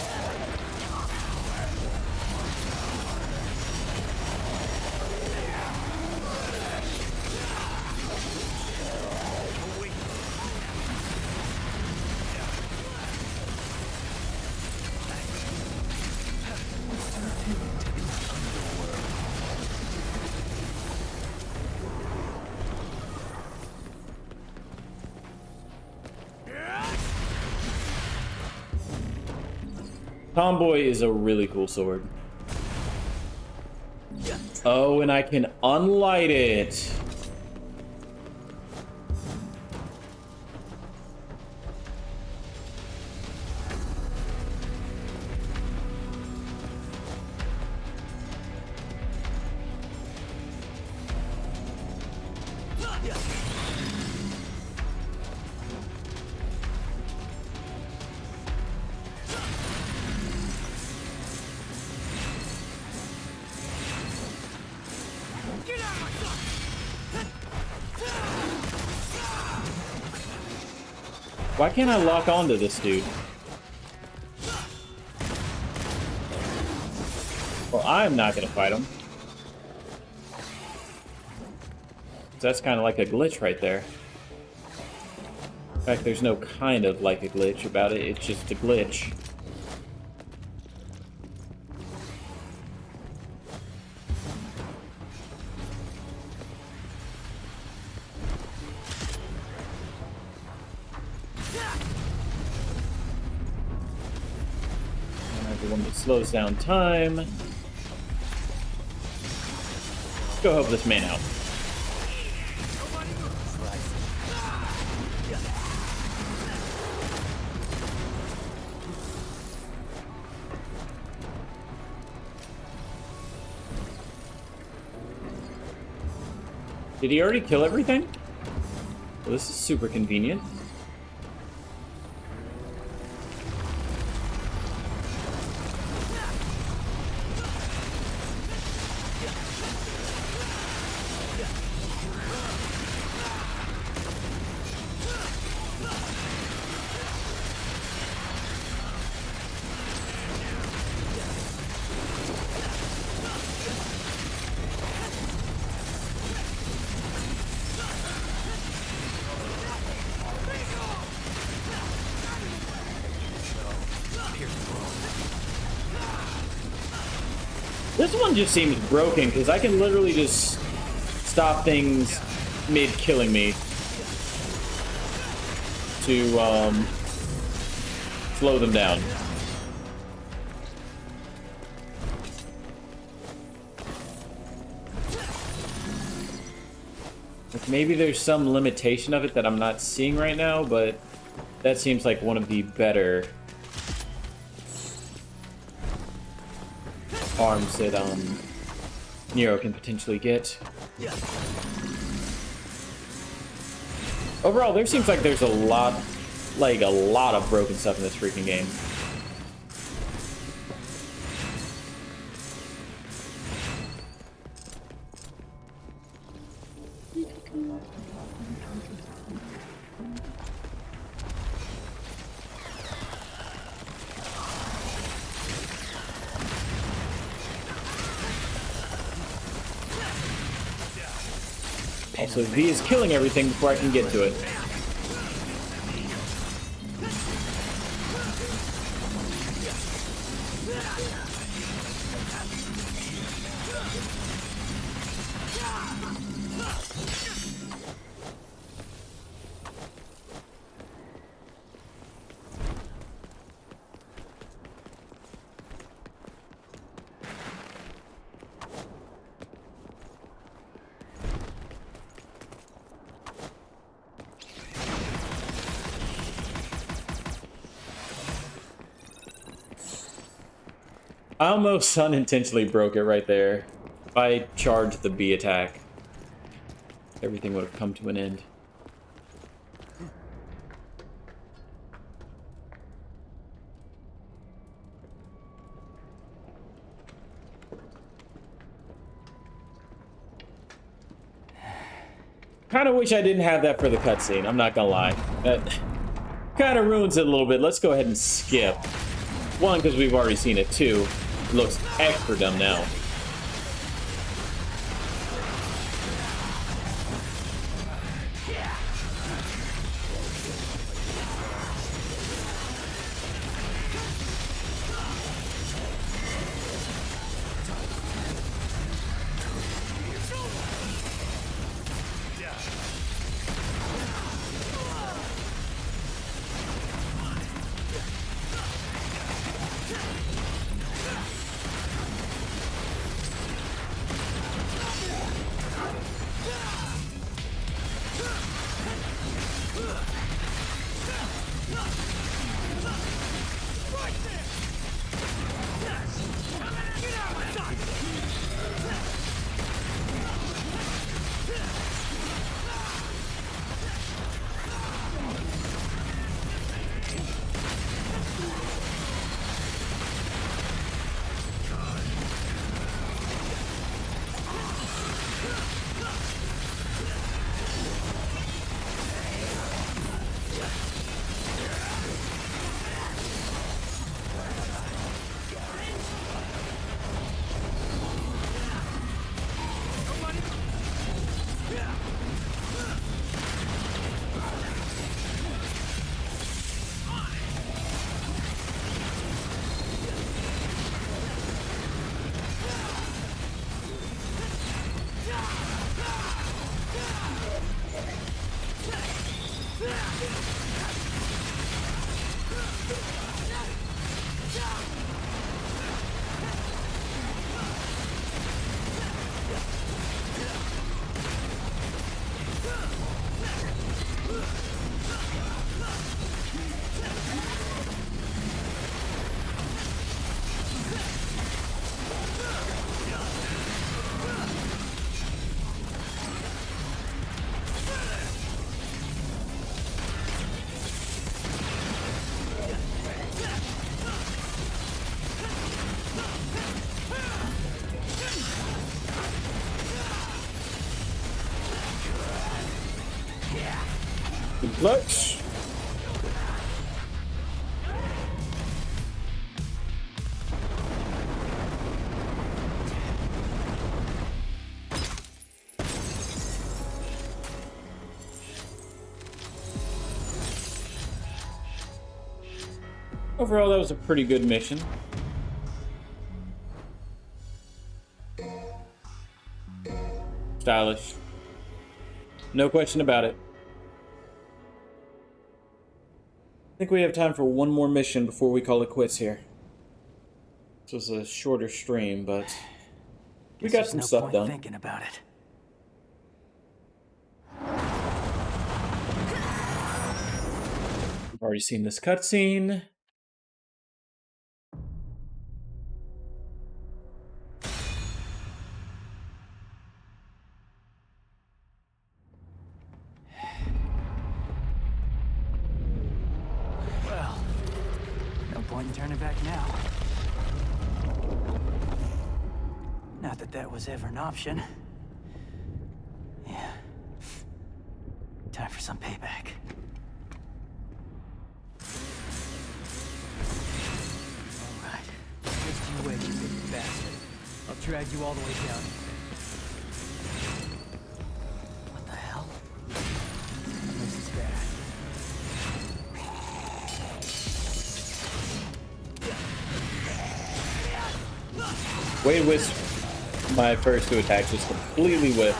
Tomboy is a really cool sword. Oh, and I can unlight it. Why can't I lock onto this dude? Well, I'm not gonna fight him. That's kind of like a glitch right there. In fact, there's no kind of like a glitch about it, it's just a glitch. The one that slows down time. Let's go help this man out. Did he already kill everything? Well, this is super convenient. This one just seems broken because I can literally just stop things mid-killing me to slow them down. Like maybe there's some limitation of it that I'm not seeing right now, but that seems like one of the better arms that Nero can potentially get. Overall, there seems like there's a lot of broken stuff in this freaking game. Also, V is killing everything before I can get to it. I almost unintentionally broke it right there. If I charged the B attack, everything would have come to an end. Kind of wish I didn't have that for the cutscene, I'm not gonna lie. kind of ruins it a little bit. Let's go ahead and skip. One, because we've already seen it. Two, it looks extra dumb now. Clutch. Overall, that was a pretty good mission. Stylish. No question about it. I think we have time for one more mission before we call it quits here. This was a shorter stream, but we got some stuff done. Thinking about it. We've already seen this cutscene. Turn it back now. Not that that was ever an option. Yeah. Time for some payback. All right. Lift you away, you big bastard. I'll drag you all the way down. What the hell? This is bad. Wade Wisp, my first two attacks, just completely whiffed.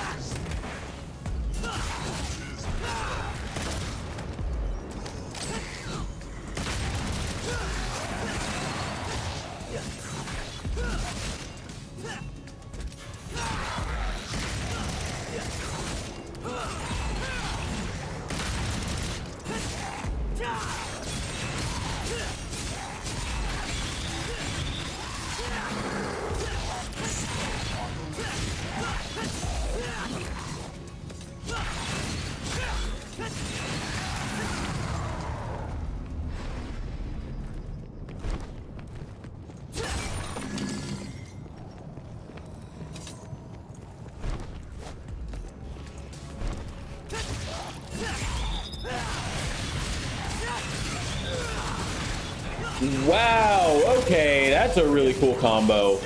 Wow, okay, that's a really cool combo.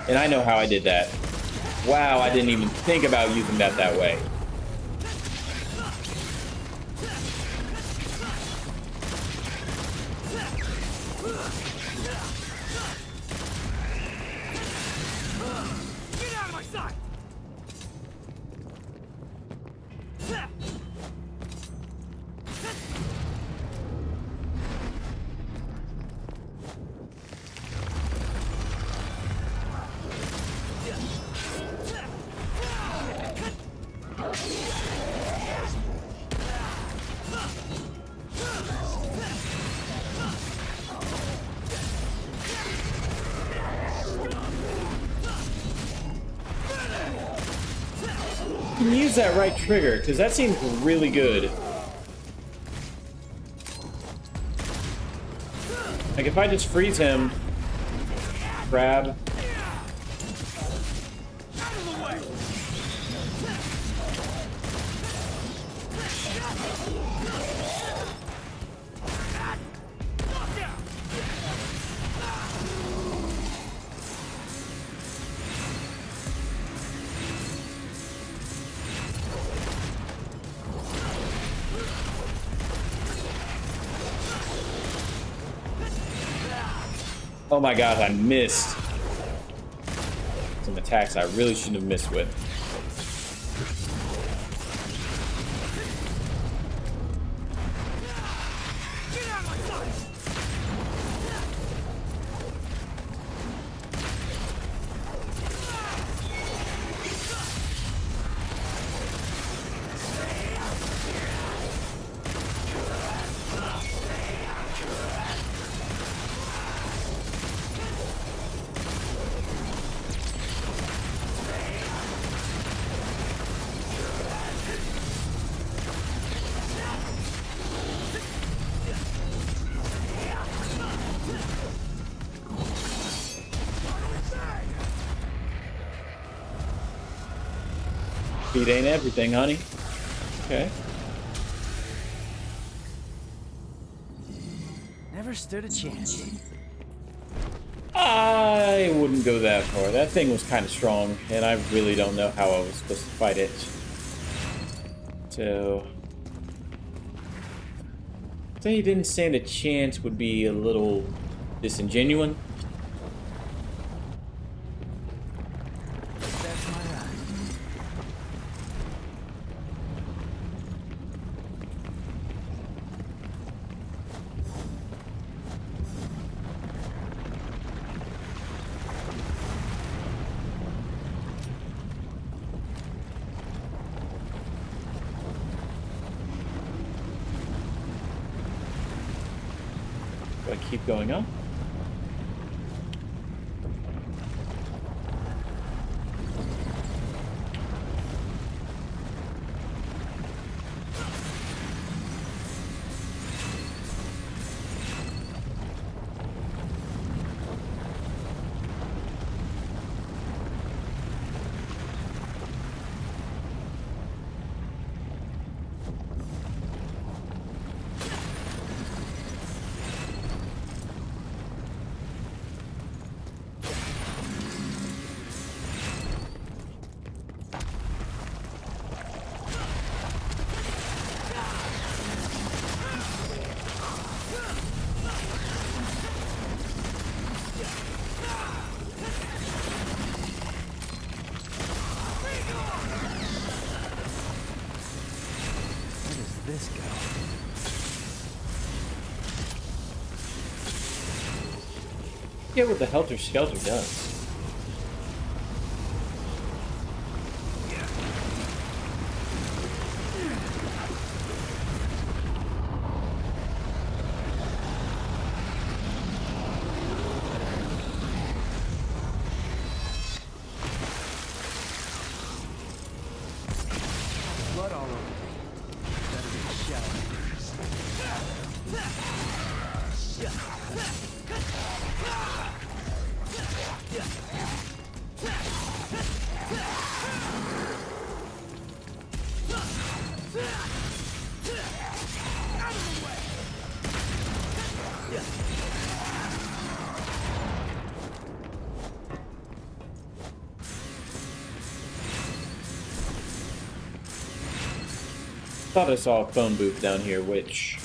And I know how I did that. Wow, I didn't even think about using that way. Get out of my sight! You can use that right trigger, because that seems really good. Like, if I just freeze him, grab. Oh my god, I missed. Some attacks I really shouldn't have missed with. Speed ain't everything, honey. Okay. Never stood a chance. I wouldn't go that far. That thing was kind of strong, and I really don't know how I was supposed to fight it. So... saying he didn't stand a chance would be a little disingenuous. That's my eye. Do I keep going up? Where does this go? Get what the Helter Skelter does. Blood all over me. Better get a shower. Thought I saw a phone booth down here, which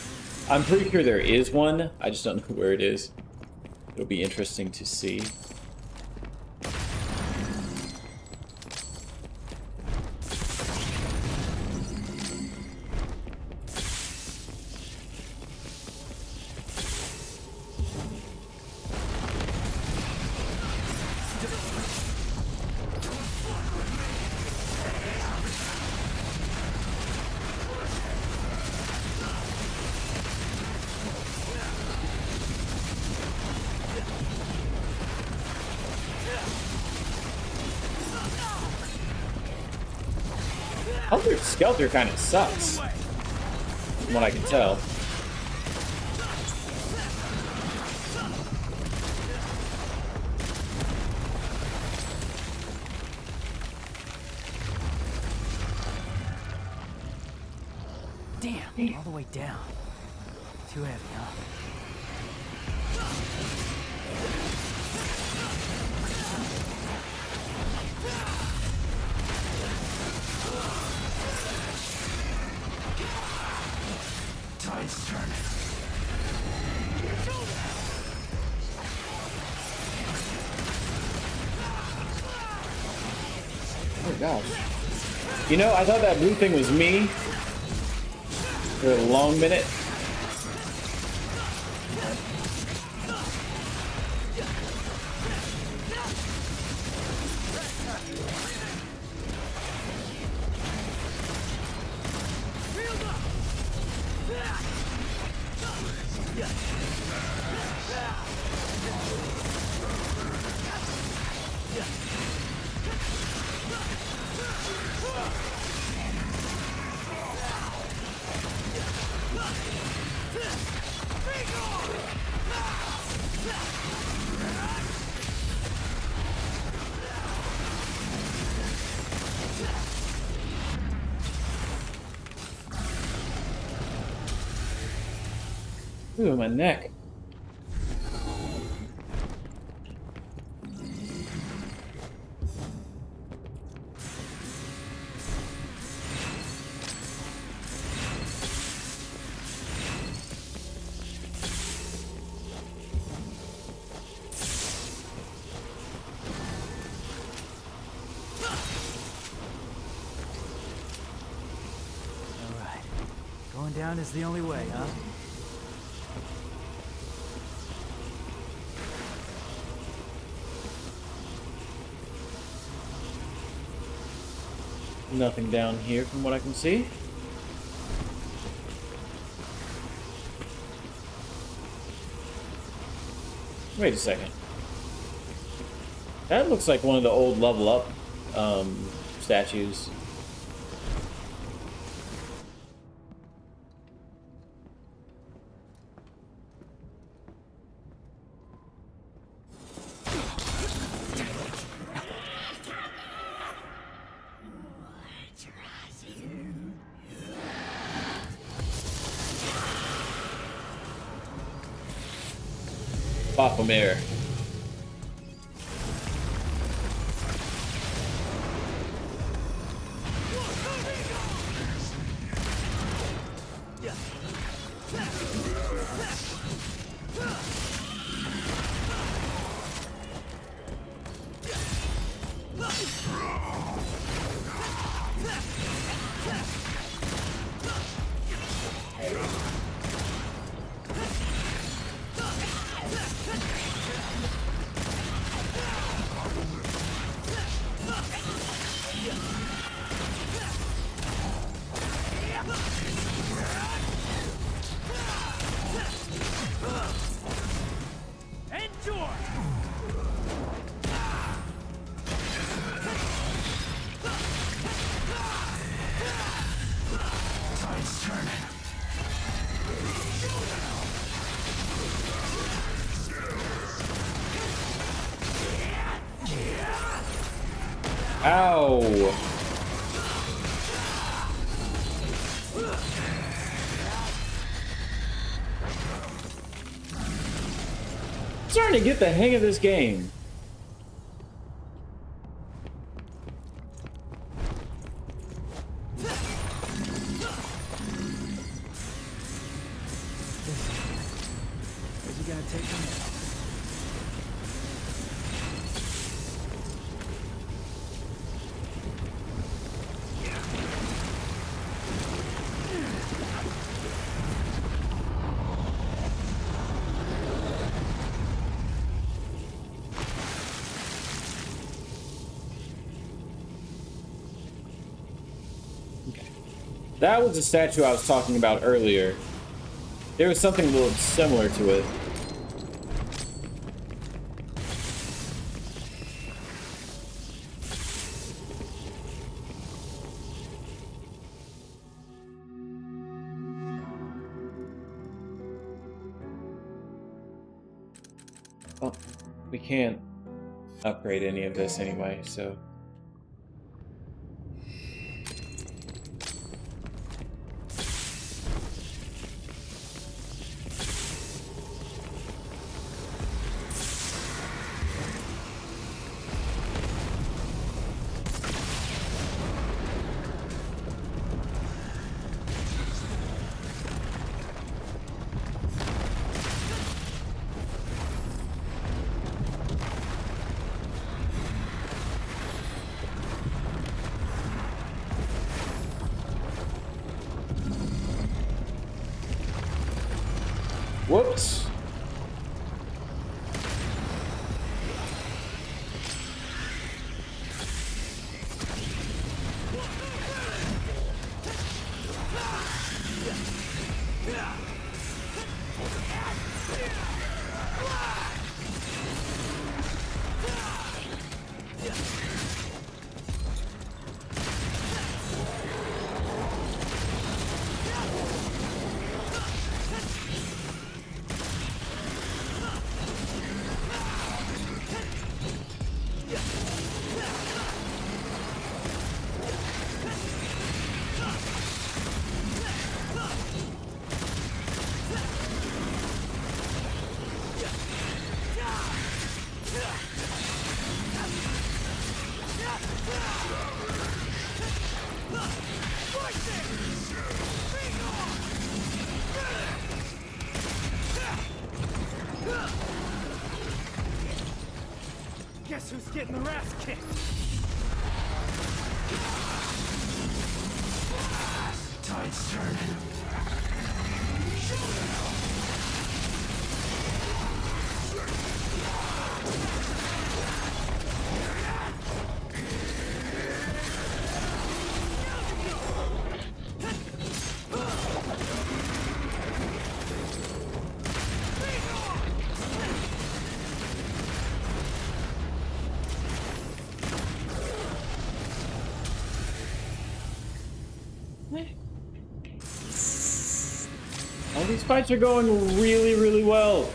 I'm pretty sure there is one. I just don't know where it is. It'll be interesting to see. Helter Skelter kind of sucks, from what I can tell. Damn, all the way down. Too heavy, huh? Tide's turning. Oh gosh. You know, I thought that blue thing was me for a long minute. Ooh, my neck. All right. Going down is the only way, huh? Nothing down here from what I can see. Wait a second. That looks like one of the old level up statues. Baphomet. Tide's turning. Ow! Starting to get the hang of this game. this. Where's he gonna take me now? That was the statue I was talking about earlier. There was something a little similar to it. Well, we can't upgrade any of this anyway, so... Whoops. Guess who's getting their ass kicked? Tide's turning. All these fights are going really, really well.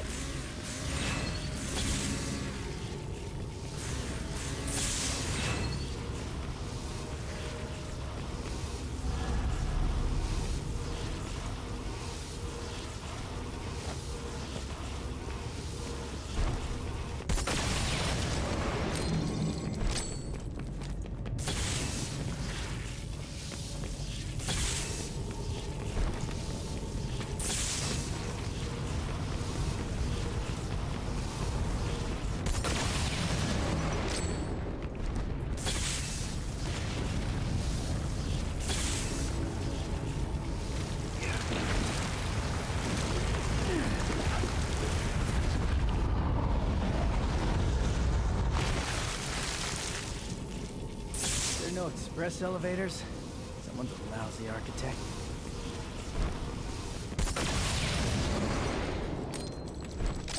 No express elevators? Someone's a lousy architect.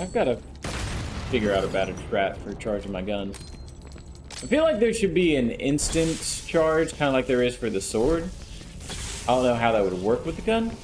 I've got to figure out a better strat for charging my gun. I feel like there should be an instant charge, kind of like there is for the sword. I don't know how that would work with the gun.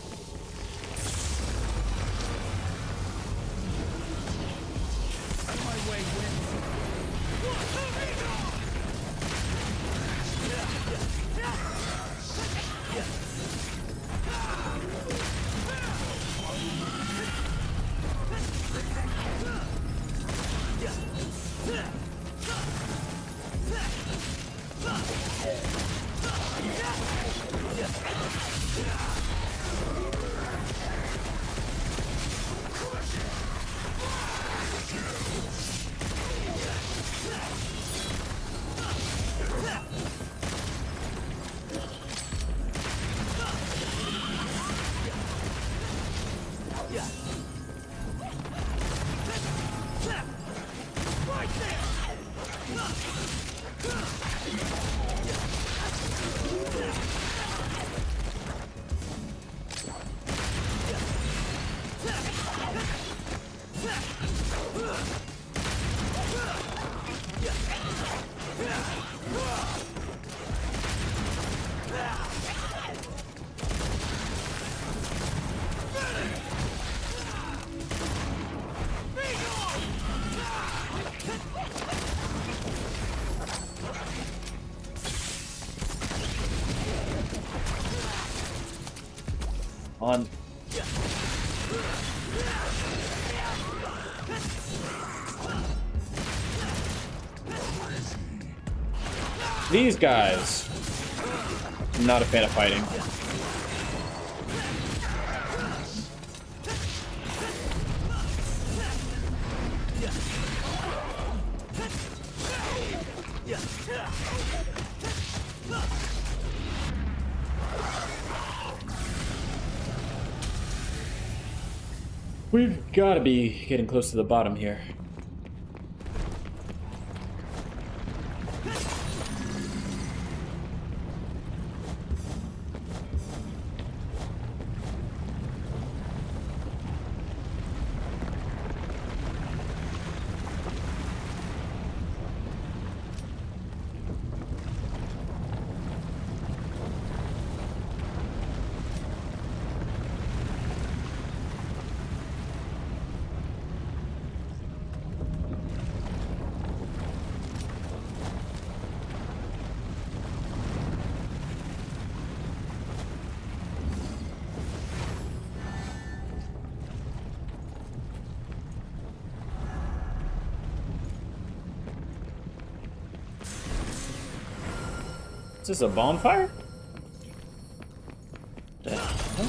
On. These guys. I'm not a fan of fighting. We've got to be getting close to the bottom here. Is this a bonfire? The hell?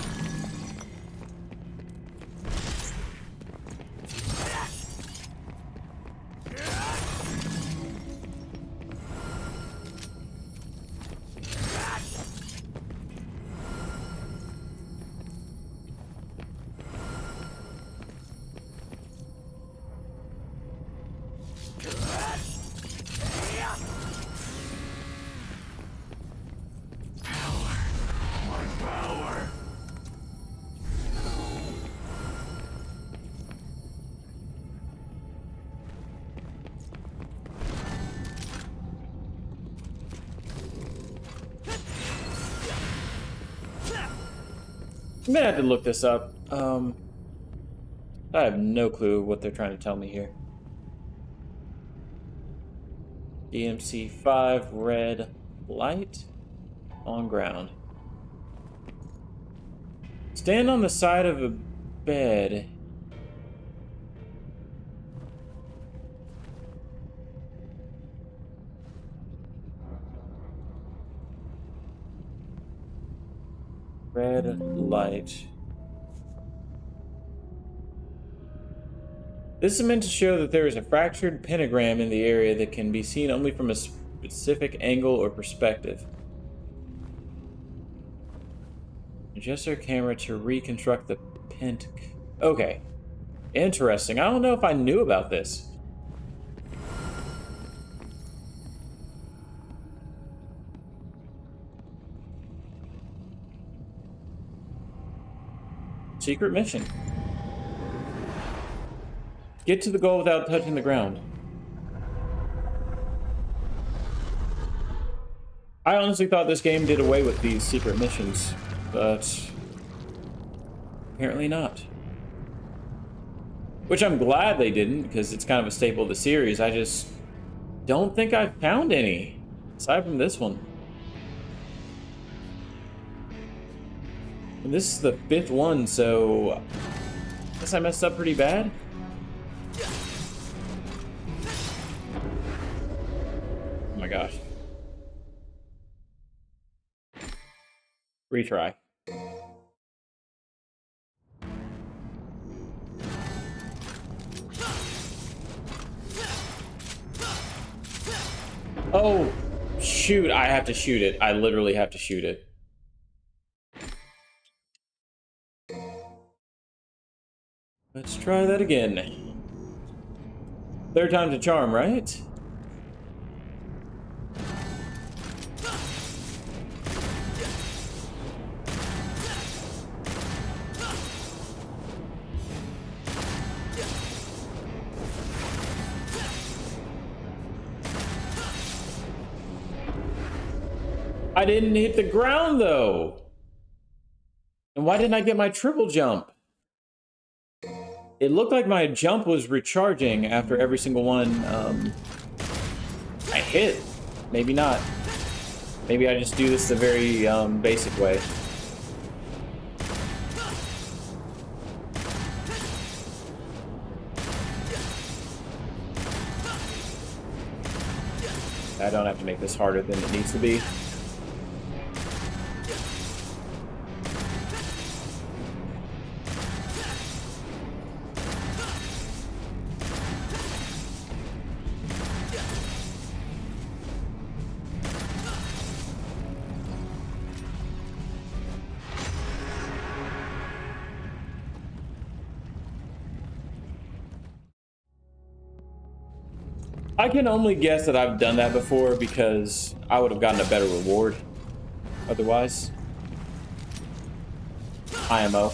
I'm gonna have to look this up. I have no clue what they're trying to tell me here. DMC 5 red light on ground. Stand on the side of a bed. Red light. This is meant to show that there is a fractured pentagram in the area that can be seen only from a specific angle or perspective. Adjust our camera to reconstruct the Okay. Interesting. I don't know if I knew about this. Secret mission. Get to the goal without touching the ground. I honestly thought this game did away with these secret missions, but apparently not. Which I'm glad they didn't, because it's kind of a staple of the series. I just don't think I've found any, aside from this one. And this is the 5th one, so I guess I messed up pretty bad. Oh my gosh. Retry. Oh, shoot, I have to shoot it. I literally have to shoot it. Let's try that again. 3rd time's a charm, right? I didn't hit the ground, though. And why didn't I get my triple jump? It looked like my jump was recharging after every single one I hit. Maybe not. Maybe I just do this the very basic way. I don't have to make this harder than it needs to be. I can only guess that I've done that before because I would have gotten a better reward otherwise. IMO.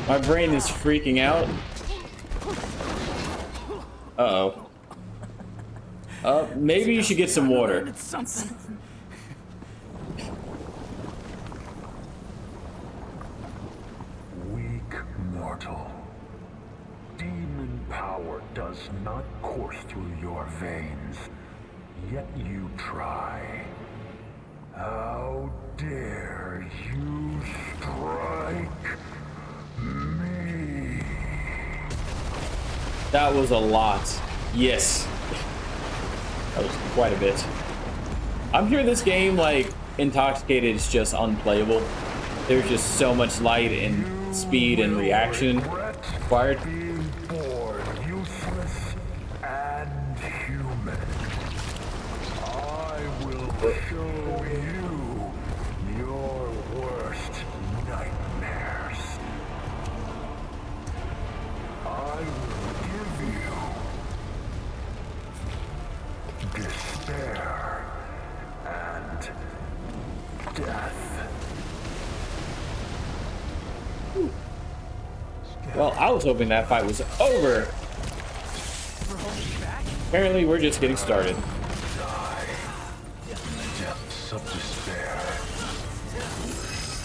My brain is freaking out. Uh-oh. Maybe you should get some water. Weak mortal. Demon power does not course through your veins, yet you try. How dare you strike me? That was a lot. Yes. That was quite a bit. I'm sure this game, like, Intoxicated is just unplayable. There's just so much light and speed and reaction required. Being born useless and human. I will show you your worst nightmares. I will give you despair and death. Well, I was hoping that fight was over. Apparently, we're just getting started. Die in the depths of despair.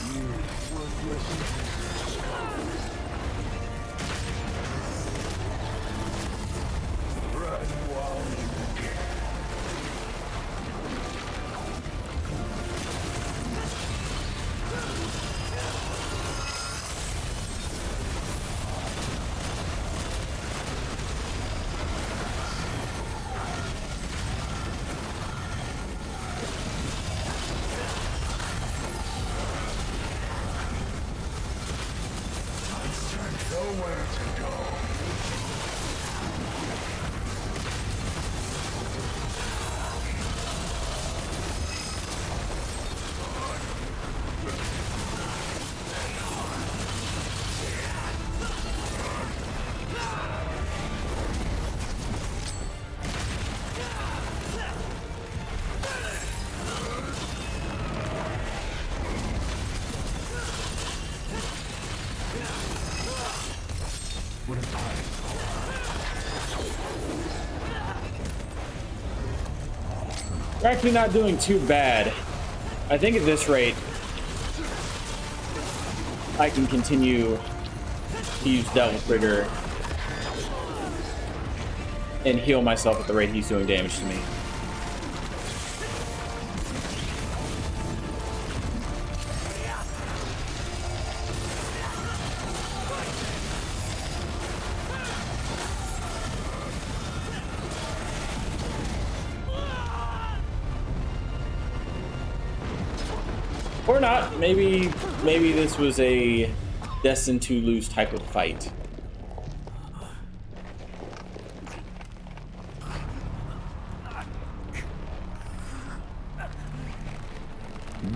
You worthless. Run while you can. Nowhere to go. What a time. We're actually not doing too bad. I think at this rate, I can continue to use Devil Trigger and heal myself at the rate he's doing damage to me. Or not. Maybe this was a destined to lose type of fight.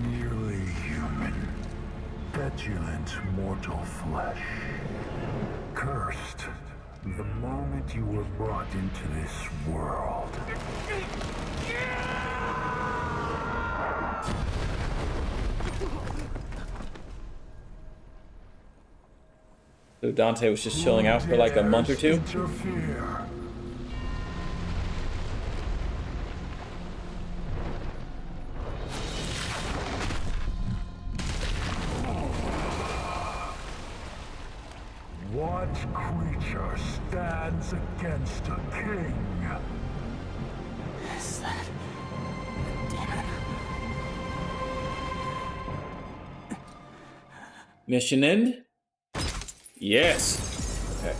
Nearly human, petulant mortal flesh. Cursed the moment you were brought into this world. So Dante was just chilling out for like a month or two. Interfere. What creature stands against a king? Is that a demon? Mission end? Yes. Okay.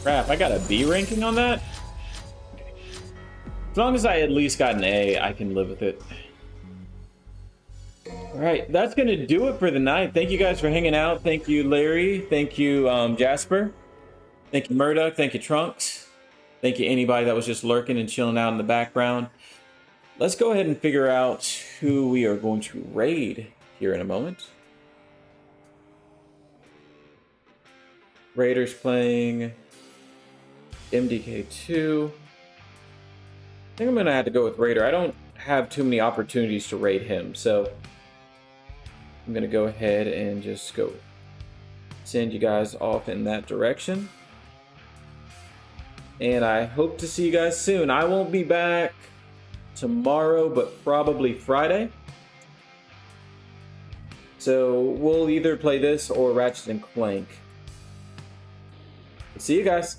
Crap, I got a B ranking on that? As long as I at least got an A, I can live with it. Alright, that's gonna do it for the night. Thank you guys for hanging out. Thank you, Larry. Thank you, Jasper. Thank you, Murdoch. Thank you, Trunks. Thank you, anybody that was just lurking and chilling out in the background. Let's go ahead and figure out who we are going to raid here in a moment. Raiders playing MDK2. I think I'm gonna have to go with Raider. I don't have too many opportunities to raid him, so I'm gonna go ahead and just go send you guys off in that direction. And I hope to see you guys soon. I won't be back tomorrow, but probably Friday. So we'll either play this or Ratchet and Clank. See you guys.